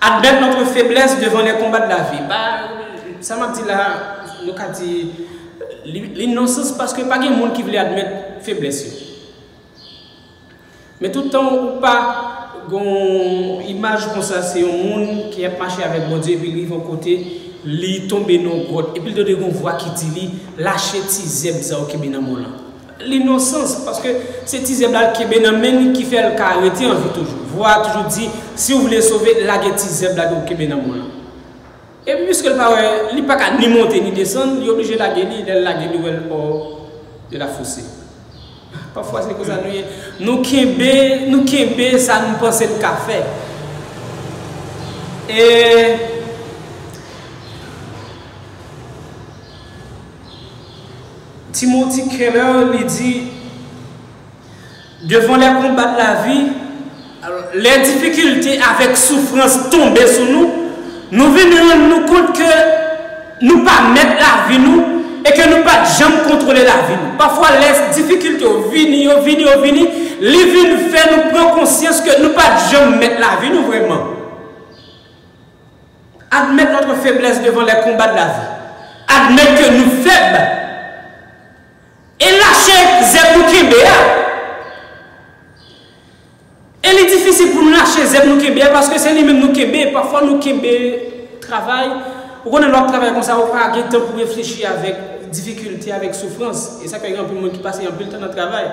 admettre notre faiblesse devant les combats de la vie. Ça m'a dit là, nous avons dit l'innocence parce que pas de monde qui voulait admettre faiblesse. Mais tout le temps, ou pas, une image comme ça, c'est un monde qui a marché avec mon Dieu et puis il va côté, il tombe dans une grotte. Et puis il y a une voix qui dit, lâchez Tizeb qui est dans mon là. L'innocence, parce que c'est Tizeb qui est dans le qui fait le cas arrêter en vie toujours. Voix toujours dit, si vous voulez sauver, lâchez Tizeb qui est dans mon là. Et puis puisque il n'est pas qu'à ni monter ni descendre, il est obligé de la guérir de la fossée. Parfois c'est comme ça, nous kembe, ça nous pense le café. Et Timothy Keller lui dit, devant les combats de la vie, alors, les difficultés avec souffrance tombées sur nous, nous venons nous compte que nous pas mettre la vie nous et que nous pas jamais contrôler la vie nous. Parfois les difficultés viennent, les vies nous fait nous prendre conscience que nous pas jamais mettre la vie nous vraiment. Admettre notre faiblesse devant les combats de la vie. Admettre que nous faibles. Et lâcher Zeb Kébéa. Et il est difficile pour nous lâcher Zeb Kébéa parce que c'est lui-même nous Kébé. Parfois nous Kébé travail. On a notre travail comme ça, on n'a pas de temps pour réfléchir avec difficulté, avec souffrance. Et ça, il y a un peu de monde qui passe un peu de temps dans le travail.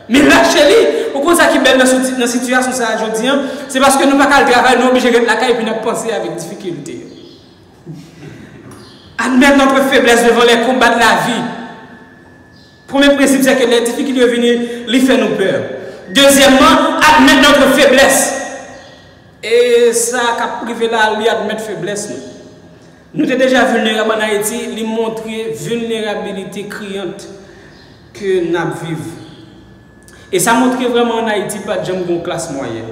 Mais lâchez-les. Pourquoi ça qui est belle dans la situation ça aujourd'hui, c'est parce que nous n'avons pas le travail, nous sommes obligés de la caille et puis nous penser avec difficulté. Admettre notre faiblesse devant les combats de la vie. Premier principe, c'est que les difficultés viennent, les fait nous peur. Deuxièmement, admettre notre faiblesse. Et ça, qui privé là, lui admettre faiblesse. Nous sommes déjà vulnérables en Haïti, lui montrer vulnérabilité criante que nous vivons. Et ça montre vraiment en Haïti pas de une classe moyenne.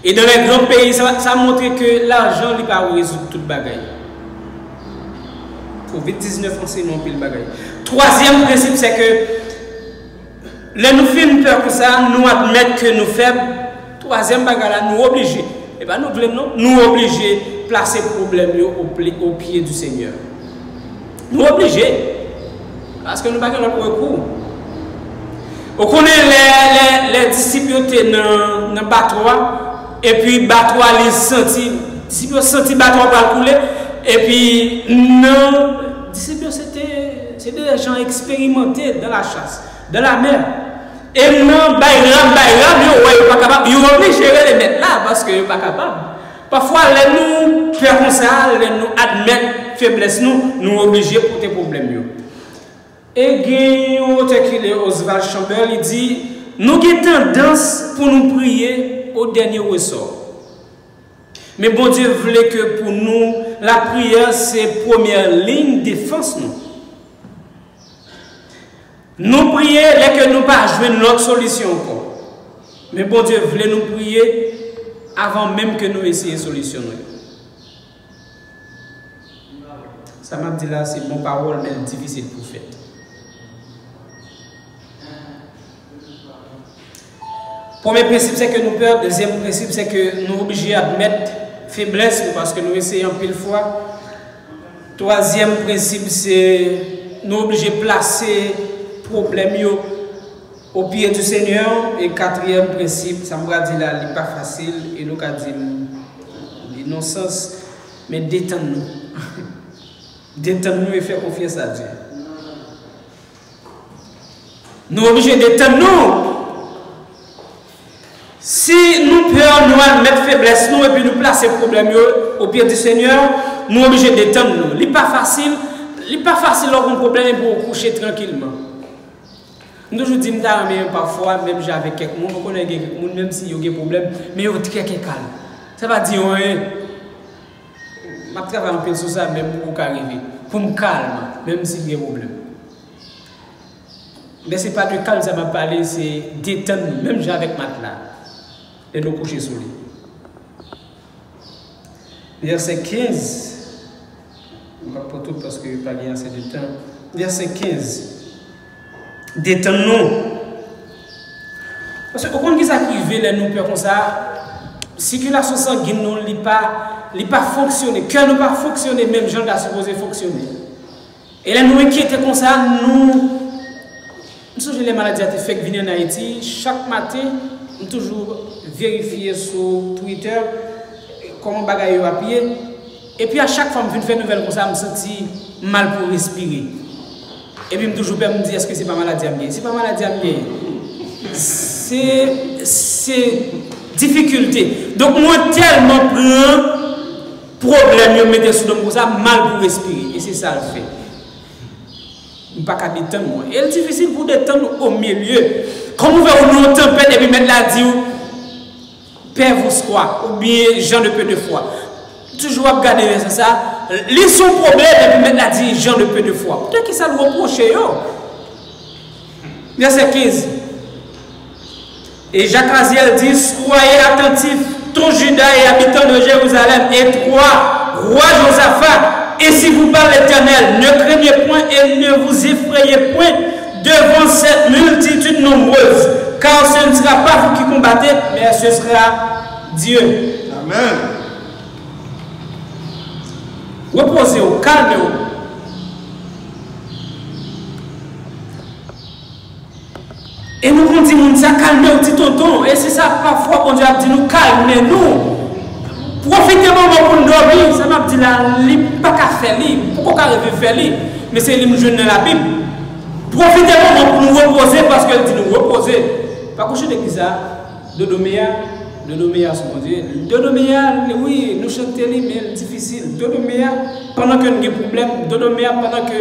Et dans les grands pays, ça montre que l'argent n'est pas résoudre toute bagaille. Covid-19, on sait non pile bagaille. Troisième principe, c'est que les nous faisons peur que ça, nous admettons que nous faibles. Troisième bagaille, nous obligés. Et bien nous voulons, nous obligés de placer le problème au pied du Seigneur. Nous obligés. Parce que nous n'avons pas notre recours. On connaît les disciples dans le bateau. Et puis le bateau a senti. Les disciples ont senti le bateau va couler. Et puis, non, c'était des gens expérimentés dans la chasse, dans la mer. Et non, ils sont pas capables. Ils sont obligés de les mettre là parce qu'ils ne sont pas capables. Parfois, les nous faire comme ça, les nous admettre faiblesse, nous sommes obligés pour des problèmes. Et il y a un auteur qui est Oswald Chambers, il dit, nous avons tendance pour nous prier au dernier ressort. Mais bon Dieu voulait que pour nous, la prière, c'est la première ligne de défense. Nous prions et que nous ne pas jouer notre solution encore. Mais bon Dieu voulait nous prier avant même que nous essayions de solutionner. Ça m'a dit là, c'est mon parole, mais difficile pour faire. Premier principe, c'est que nous peur. Deuxième principe, c'est que nous sommes obligés d'admettre faiblesse parce que nous essayons pile fois. Troisième principe, c'est nous obligés de placer problème au pied du Seigneur. Et quatrième principe, ça me dit là, il n'est pas facile et nous avons dit non sens, mais détendre-nous. Détendre-nous et faire confiance à Dieu. Nous sommes obligés d'étendre-nous. Si nous pouvons nous mettre faiblesse nous et puis nous placer problème au pied du Seigneur, nous sommes obligés d'étendre-nous. Ce n'est pas facile. Ce n'est pas facile d'avoir un problème pour coucher tranquillement. Nous toujours disons parfois, même avec quelqu'un, on connaît quelqu'un, même s'il y a des problèmes, mais il y a quelqu'un calme. Ça va dire, je travaille un peu sur ça, même pour arriver. Pour me calmer, même s'il y a des problèmes. Mais ce n'est pas de calme, ça m'a parlé, c'est d'étendre, même avec matelas, et nous coucher sur lui. Verset 15. On va pas tout parce que pas bien assez de temps. Verset 15. Détends-nous. Parce que au compte qui s'arrive là nous comme ça, circulation sanguine nous li pas fonctionner, cœur nous pas fonctionner même gens là supposé fonctionner. Et là nous inquiéter comme ça, nous sommes les maladies artefacts viennent en Haïti, chaque matin nous toujours vérifier sur Twitter comment bagaille à pied. Et puis à chaque fois que je fais une nouvelle comme ça, je me sens mal pour respirer. Et puis je me toujours me dire est-ce que c'est pas maladie à bien? C'est pas maladie à bien. C'est difficulté. Donc moi tellement prends problème, je mets sous le comme ça, mal pour respirer. Et c'est ça le fait. Je ne peux pas détendre moi. Et c'est difficile pour détendre au milieu. Comme vous voyez une tempête et puis mettre la dit père vous quoi ou bien gens de peu de foi. Toujours à regarder ça. Ils sont problème et puis mettre la dit gens de peu de foi. Peut-être que ça nous reproche. Verset 15. Et Jacques Aziel dit soyez attentifs, tous Judas et habitants de Jérusalem, et toi, roi Josaphat, et si vous parlez l'Éternel, ne craignez point et ne vous effrayez point devant cette multitude nombreuse, car ce ne sera pas vous qui combattez, mais ce sera Dieu. Amen. Reposez-vous, calmez-vous. Et nous on dit ça calmez-vous, petit tonton. Et c'est ça parfois on dit nous calmez-nous. Profitez moment pour nous dormir. Ça m'a dit là, il pas qu'à faire lui. Pourquoi qu'à rêver faire lui? Mais c'est lui jeune dans la Bible. Profitez moment pour nous reposer parce qu'elle dit nous reposer. Pas coucher de qui ça? Dodoméa, mon Dieu. Dodoméa, oui, nous chantons, mais c'est difficile. Dodoméa, pendant que nous avons des problèmes. Dodoméa, pendant que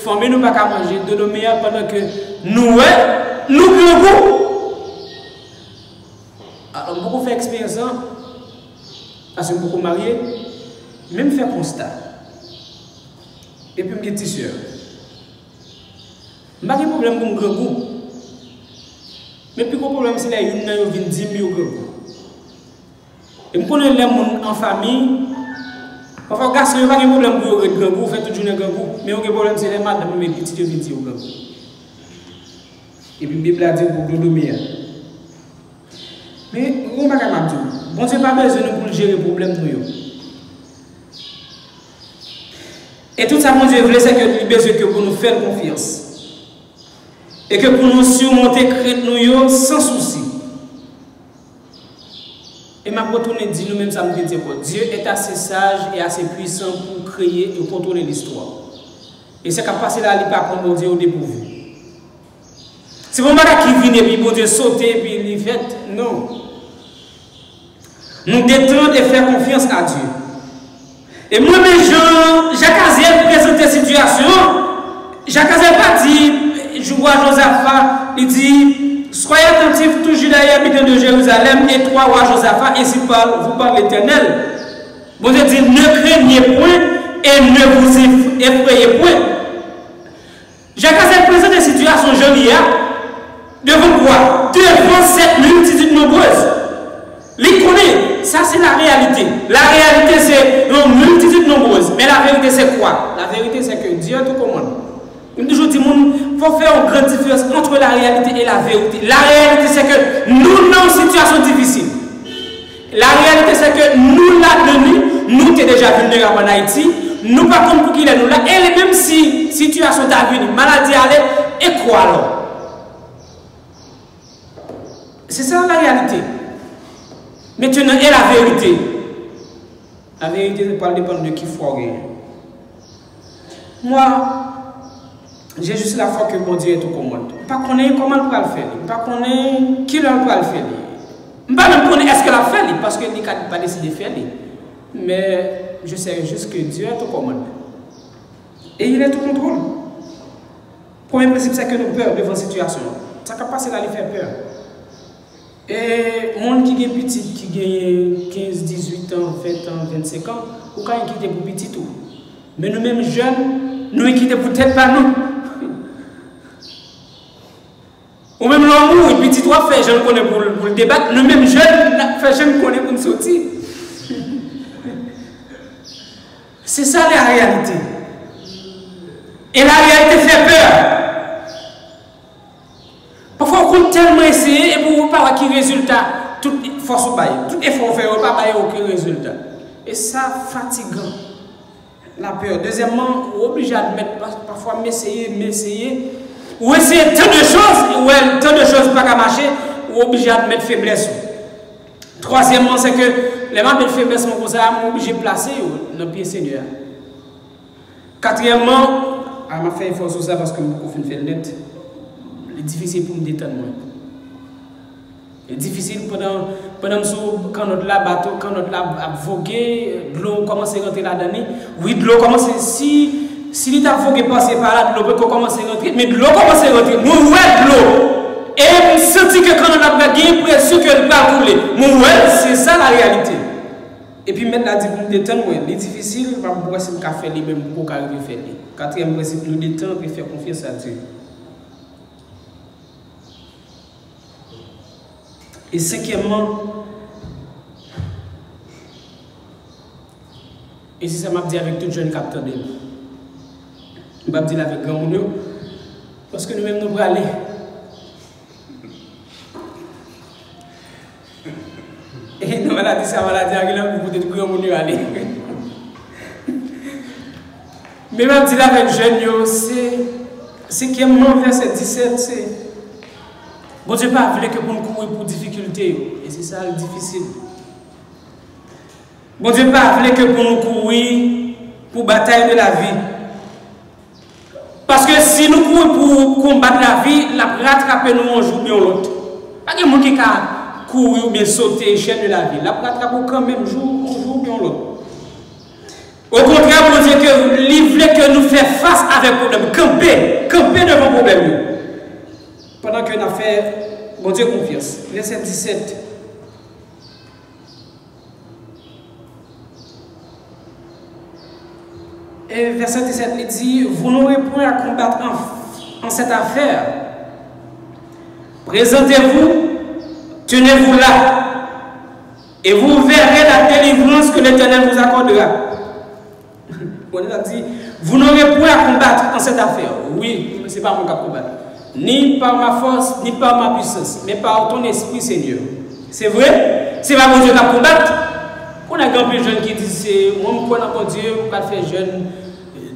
famille nous pas qu'à manger. Dodoméa, pendant que nous gros. Alors, beaucoup fait expérience, parce que beaucoup mariés, même faire constat. Et puis, mes petites soeurs. Je n'ai pas de problème pour mon grand goût. Mais puis, le problème, c'est que une vient 10 000 euros. Et je connais les gens en famille. Parfois, garçon, il n'y a pas de problème pour le grand goût, fait toute journée grand goût. Mais le problème, c'est les madame, mes petites viennent au grand goût. Et puis, la Bible a dit pour Dodoméa. Mais, on ne va pas dire. Bon, ce n'est pas besoin pour gérer le problème. Et tout ça, mon Dieu, c'est que nous besoin que pour nous faire confiance. Et que pour nous surmonter nous sans souci. Et ma retourne dit nous-mêmes, ça me dit que Dieu est assez sage et assez puissant pour créer et contrôler l'histoire. Et c'est qu'à passer là, il ne pas prendre mon Dieu au dépourvu. C'est pour moi qui vient et puis mon Dieu sauter et puis il fait. Non. Nous détendre et faire confiance à Dieu. Et moi-même, Jacques Aziel présente la situation. Jacques Aziel pas dit, je vois Josaphat, il dit, soyez attentifs, tous Judas et habitants de Jérusalem, et toi, roi Josaphat, ainsi vous parle l'Éternel. Bon Dieu dit, ne craignez point et ne vous effrayez point. Jacques Aziel présente la situation, Jolia, devant quoi? Devant cette multitude nombreuse. Les connaît, ça c'est la réalité. La réalité c'est une multitude nombreuse. Mais la vérité c'est quoi? La vérité c'est que Dieu tout commande. Nous toujours dit, il faut faire une grande différence entre la réalité et la vérité. La réalité c'est que nous sommes en situation difficile. La réalité c'est que nous là-dedans, nous sommes déjà vulnérables en Haïti. Nous pas comme pour qu'il est nous là. Et même si la situation est venue, maladie allait, et quoi alors? C'est ça la réalité. Maintenant, et la vérité. La vérité ne pas dépendre de qui foi. Moi, j'ai juste la foi que mon Dieu est au commande. Je ne connais pas comment il peut le faire. Je ne connais pas qui peut le faire. Je ne connais pas est-ce qu'il a fait parce qu'il n'a pas décidé de faire. Mais je sais juste que Dieu est au commande. Et il est au contrôle. Le premier principe, c'est que nous peur devant la situation. Ça peut passer là, il fait peur. Et monde qui est petit, qui gagne 15, 18 ans, 20 ans, 25 ans, ou quand il quitte pour petit tout. Mais nous-mêmes jeunes, nous quittons peut-être pas nous. Ou même l'amour, et petit toi fait, je ne connais pour le débattre, nous-mêmes jeunes, fait, je ne connais pour nous sortir. C'est ça la réalité. Et la réalité fait peur. Parfois, on compte tellement essayer et pour ne pas avoir aucun résultat, toute force ou bail, tout effort fait, on ne pas avoir aucun résultat. Et ça, fatigant. La peur. Deuxièmement, on est obligé d'admettre, parfois, m'essayer, ou essayer tant de choses, ou tant de choses pas qu'à marcher, ou obligé d'admettre faiblesse. Troisièmement, c'est que les membres de faiblesse, on est obligé de placer dans le pied Seigneur. Quatrièmement, je vais faire effort sur ça parce que je fais le net. C'est difficile pour me détendre. C'est difficile pendant quand notre bateau, quand notre a vogué, de l'eau commence à rentrer là-dedans. Oui, de l'eau commence si il a vogué passer par là, de l'eau peut commencer à rentrer, mais de l'eau commence à rentrer. Nous ouais de l'eau. Et je sens que quand on a gagné, presque qu'elle va couler. C'est ça la réalité. Et puis maintenant, pour me détendre, c'est difficile, je ne sais pas faire les mêmes pour arriver à faire. Quatrième principe, nous détendre et faire confiance à Dieu. Et cinquièmement, et si ça m'a dit avec tout jeune capteur de je vais dire avec grand monde, parce que nous-mêmes nous allons aller. Et nous allons dire ça, on va dire que vous êtes grand monde aller. Mais je vais dire avec jeune, c'est cinquièmement, verset 17, c'est. Bon Dieu pas voulu que pour nous courir pour difficulté, et c'est ça le difficile. Bon Dieu pas voulu que pour nous courir pour bataille de la vie. Parce que si nous courons pour combattre la vie, la rattraper nous un jour bien l'autre. Pas que monde qui a courir ou bien sauter l'échelle de la vie, la rattraper quand même un jour bien l'autre. Au contraire, bon Dieu que il voulait que nous fassions face avec problème, camper devant le problème. Pendant que nous avons fait, bon Dieu, confiance. Verset 17. Et verset 17, il dit, vous n'aurez point à combattre en cette affaire. Présentez-vous, tenez-vous là, et vous verrez la délivrance que l'Éternel vous accordera. On a dit, vous n'aurez point à combattre en cette affaire. Oui, ce n'est pas mon cas de combattre. Ni par ma force, ni par ma puissance, mais par ton esprit, Seigneur. C'est vrai? C'est pas mon Dieu qui a combattre. On a grand peu de jeunes qui disent, moi, je crois dans Dieu, je vais faire jeune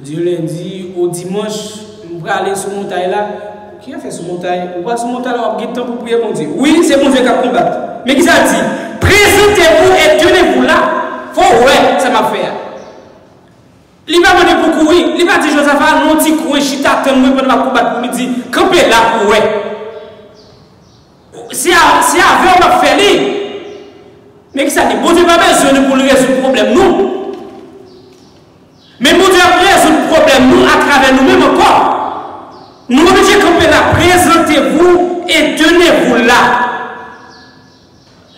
du lundi au dimanche, je vais aller sur la montagne là. Qui a fait sur la montagne? On va sur la montagne là, on a temps pour prier mon Dieu. Oui, c'est mon Dieu qui a combattre. Mais qui ça dit? Présentez-vous et tenez-vous là. Faut, ouais, ça m'a fait. Il va demander pour courir. Il va dire Josaphat, non, tu cours, je t'attends, je vais combattre pour me dire, campez là pour ouais. C'est avant on va faire lui. Mais qui ça dit? Bon Dieu n'a pas besoin pour résoudre le problème, nous. Mais bon Dieu résout le problème, nous, à travers nous-mêmes encore. Nous devons camper là, présentez-vous et tenez-vous là.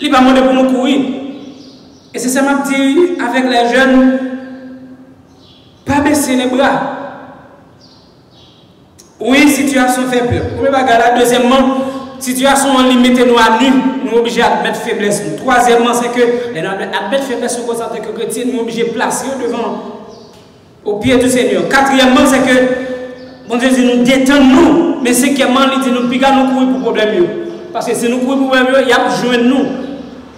Il va demander pour nous courir. Et c'est ça m'a dit avec les jeunes. Pas baisser les bras. Oui, situation fait peur. Deuxièmement, situation limitée nous à nu, nous sommes obligés à mettre faiblesse. Troisièmement, c'est que à mettre faiblesse en tant que chrétien, nous sommes obligés de placer devant au pied du Seigneur. Quatrièmement, c'est que bon Dieu dit nous détendons, mais cinquièmement, il dit nous piquons nous courir pour problème. Parce que si nous courons pour problème, il y a besoin de nous.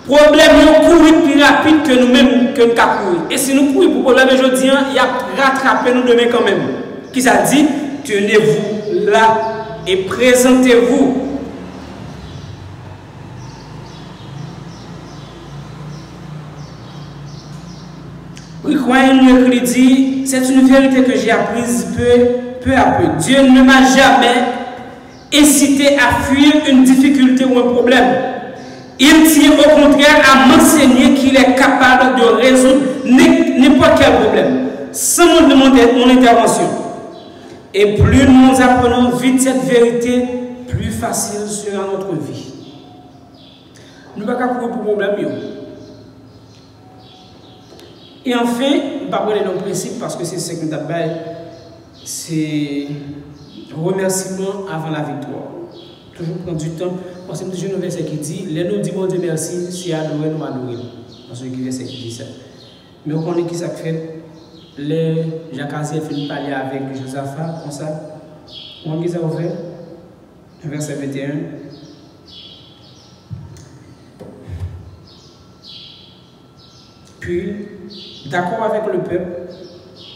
Problème, nous courons plus rapide que nous-mêmes que nous courons. Et si nous courons pour problème aujourd'hui, il y a rattrapé nous demain quand même. Qui ça dit? Tenez-vous là et présentez-vous. Il dit, c'est une vérité que j'ai apprise peu à peu. Dieu ne m'a jamais incité à fuir une difficulté ou un problème. Il tient au contraire à m'enseigner qu'il est capable de résoudre n'importe quel problème sans me demander mon intervention. Et plus nous apprenons vite cette vérité, plus facile sera notre vie. Nous ne pouvons pas courir pour problème. Et enfin, je ne vais pas parler dans le principe parce que c'est ce que nous avons, c'est remerciement avant la victoire. Toujours prendre du temps, parce que nous avons un verset qui dit, les nous disons Dieu merci, si adorer, nous adorer. Parce que le verset qui dit ça. Mais on connaît qui ça fait. Les Jacques Aziel fait parler avec Josaphat, comme ça. On dit ça au fait. Verset 21. Puis, d'accord avec le peuple,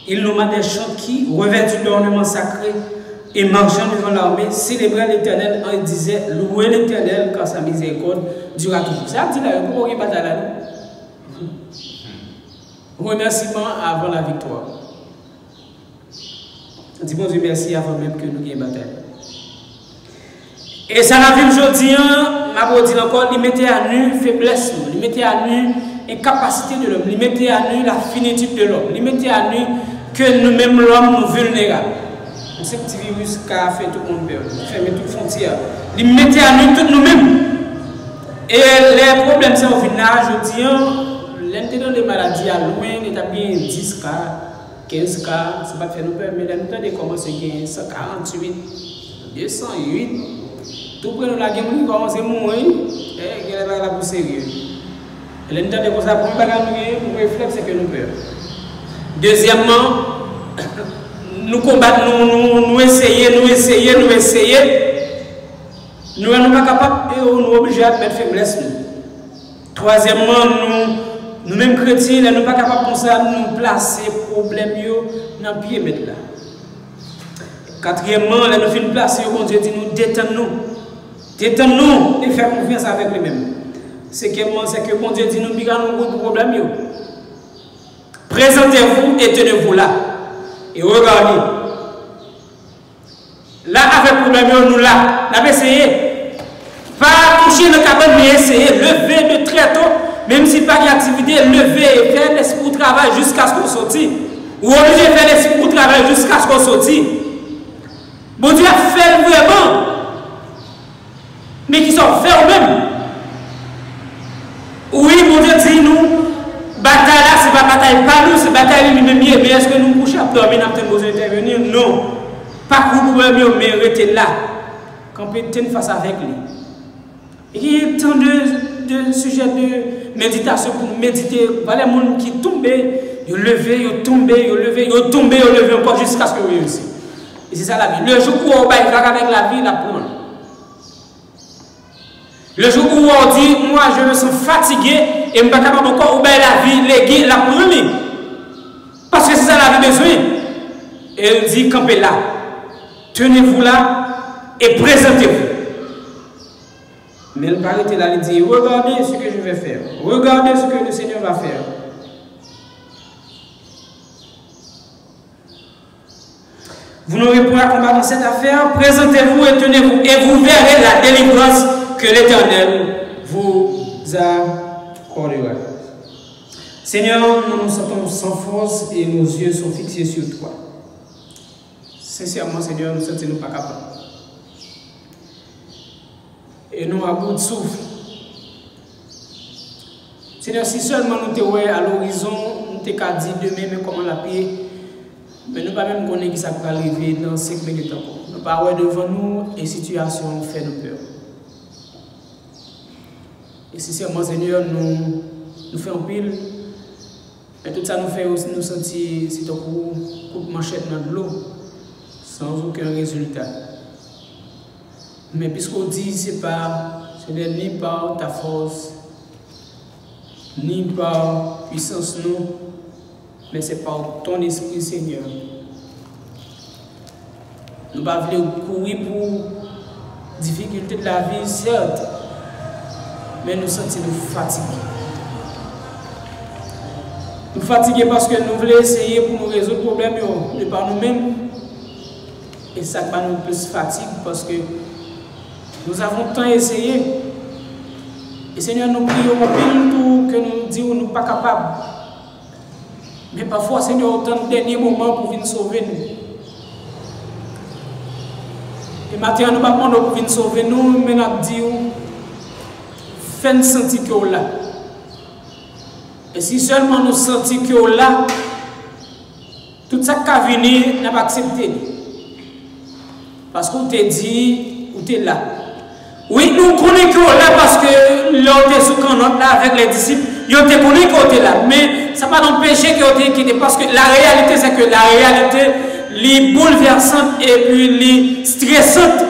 il nomma des chants qui, revêtus d'ornements sacrés et marchant devant l'armée, célébraient l'Éternel et disaient, louez l'Éternel car sa miséricorde durera toujours. Ça dit là, pour une bataille là. Remerciement avant la victoire. Dis bon Dieu merci avant même que nous ayons une bataille. Et ça la vie aujourd'hui, ma dit encore, il mettait à nu faiblesse, il mettait à nu incapacité de l'homme, il mettait à nu la finitude de l'homme, il mettait à nu que nous-mêmes l'homme nous vulnérables. Ce petit virus qui a fait tout le monde peur, fermé toutes les frontières. Il mettait à nu tout nous-mêmes. Et les problèmes c'est au final, je dis, l'intérêt des maladies à loin, il y a bien 10 cas, 15 cas, c'est pas faire nous peur, mais l'intérêt de commencer à 148, 208, tout près de la guerre, il commence à mourir, et il va la pour sérieux. L'intérêt de ça, pour nous réflexe, c'est que nous peur. Deuxièmement, nous combattons, nous essayons. Nous ne sommes pas capables et nous sommes obligés de mettre faiblesse. Troisièmement, nous-mêmes chrétiens, nous ne sommes pas capables de nous placer problème dans le pied mettre là. Quatrièmement, nous finissons placer, Dieu dit nous détendons-nous. Détendons-nous et faire confiance avec lui-même. Cinquièmement, c'est que Dieu dit nous nous problème. Présentez-vous et tenez-vous là. Et regardez. Là, avec problème, nous là. Nous avons essayé. Pas toucher le cabane, mais essayer. Lever de très tôt. Même si pas d'activité, lever et faire l'esprit de travail jusqu'à ce qu'on sorte. Ou obligé de faire l'esprit de travail jusqu'à ce qu'on sorte. Bon Dieu a fait vraiment. Mais qui sont faits eux-mêmes. Oui, mon Dieu dit nous. Bataille là, ce n'est pas bataille pas nous, c'est bataille lui-même. Mais est-ce que nous couchons à dormir, nous avons intervenir? Non. Pas pour nous, mais rester là. Quand on peut tenir face avec lui. Il y a tant de sujets de méditation pour méditer. Voilà les gens qui tombent, ils lèvent, ils tombent, ils lèvent, ils tombent, ils lèvent encore jusqu'à ce que vous réussissiez. Et c'est ça la vie. Le jour où on va avec la vie, la prendre. Le jour où on dit, moi je me sens fatigué et je ne suis pas capable encore de la vie, léguer la première. Parce que c'est ça la vie besoin. Et elle dit, campez là, tenez-vous là et présentez-vous. Mais elle paraît là, elle dit, regardez ce que je vais faire. Regardez ce que le Seigneur va faire. Vous n'aurez pas à combattre dans cette affaire, présentez-vous et tenez-vous. Et vous verrez la délivrance que l'Éternel vous accordera. Seigneur, nous nous sentons sans force et nos yeux sont fixés sur toi. Sincèrement, Seigneur, nous ne sommes pas capables. Et nous, à bout de souffle. Seigneur, si seulement nous te voyons à l'horizon, nous te dit demain, mais comment la paix. Mais nous ne pas même connaître qui ça peut arriver dans 5 minutes encore. Nous ne pas voir devant nous et situation fait nous peur. Et sincèrement, Seigneur, nous faisons pile. Et tout ça nous fait aussi nous sentir c'est un coup de manchette dans l'eau, sans aucun résultat. Mais puisqu'on dit ce n'est ni par ta force, ni par puissance nous, mais c'est par ton esprit, Seigneur. Nous ne pouvons pas courir pour difficulté de la vie, certes, mais nous sentons fatigués. Nous fatigués parce que nous voulons essayer pour nous résoudre le problème de par nous-mêmes. Et ça va nous plus fatigue parce que nous avons tant essayé. Et Seigneur, nous prions pour que nous disons que nous ne sommes pas capables. Mais parfois, Seigneur, autant de derniers moments pour venir sauver nous. Et maintenant, nous ne pouvons pas pour venir sauver nous, mais nous disons, faites-nous sentir que nous là. Et si seulement nous sentons que nous là, tout ça qui a venu, nous pas accepté. Parce qu'on t'a dit, où tu es là. Oui, nous connaissons que nous là parce que l'on était sous canot là avec les disciples, ils ont connu que tu es là. Mais ça ne va pas empêcher que tu es quitté parce que la réalité, c'est que la réalité, les bouleversante et puis les stressante.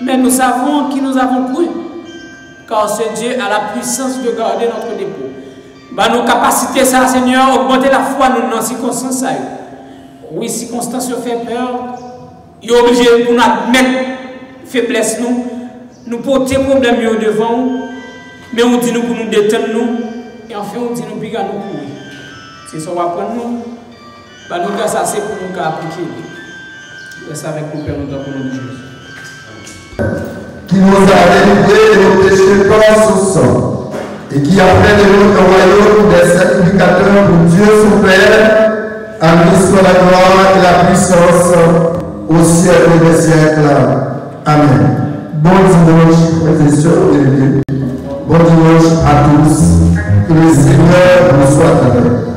Mais nous savons qui nous avons cru. Car ce Dieu a la puissance de garder notre dépôt. Bah, nos capacités, ça, Seigneur, augmenter la foi nous dans les circonstances. Oui, circonstances fait peur. Il est obligé pour nous admettre faiblesse nous porter problème devant, mais on dit nous pour nous détendre nous, et enfin on dit nous pour nous courir. C'est ça qu'on va prendre nous. Bah, nous, ça c'est pour nous appliquer. Reste avec nous, Père, nous pour nous Jésus. Qui nous a délivrés de nos péchés par son sang, et qui a fait de nous le royaume des sacrificateurs pour Dieu son Père, à lui soit la gloire et la puissance au siècle des siècles. Amen. Bon dimanche, frères et sœurs bien-aimés. Bon dimanche à tous. Que le Seigneur vous soit avec.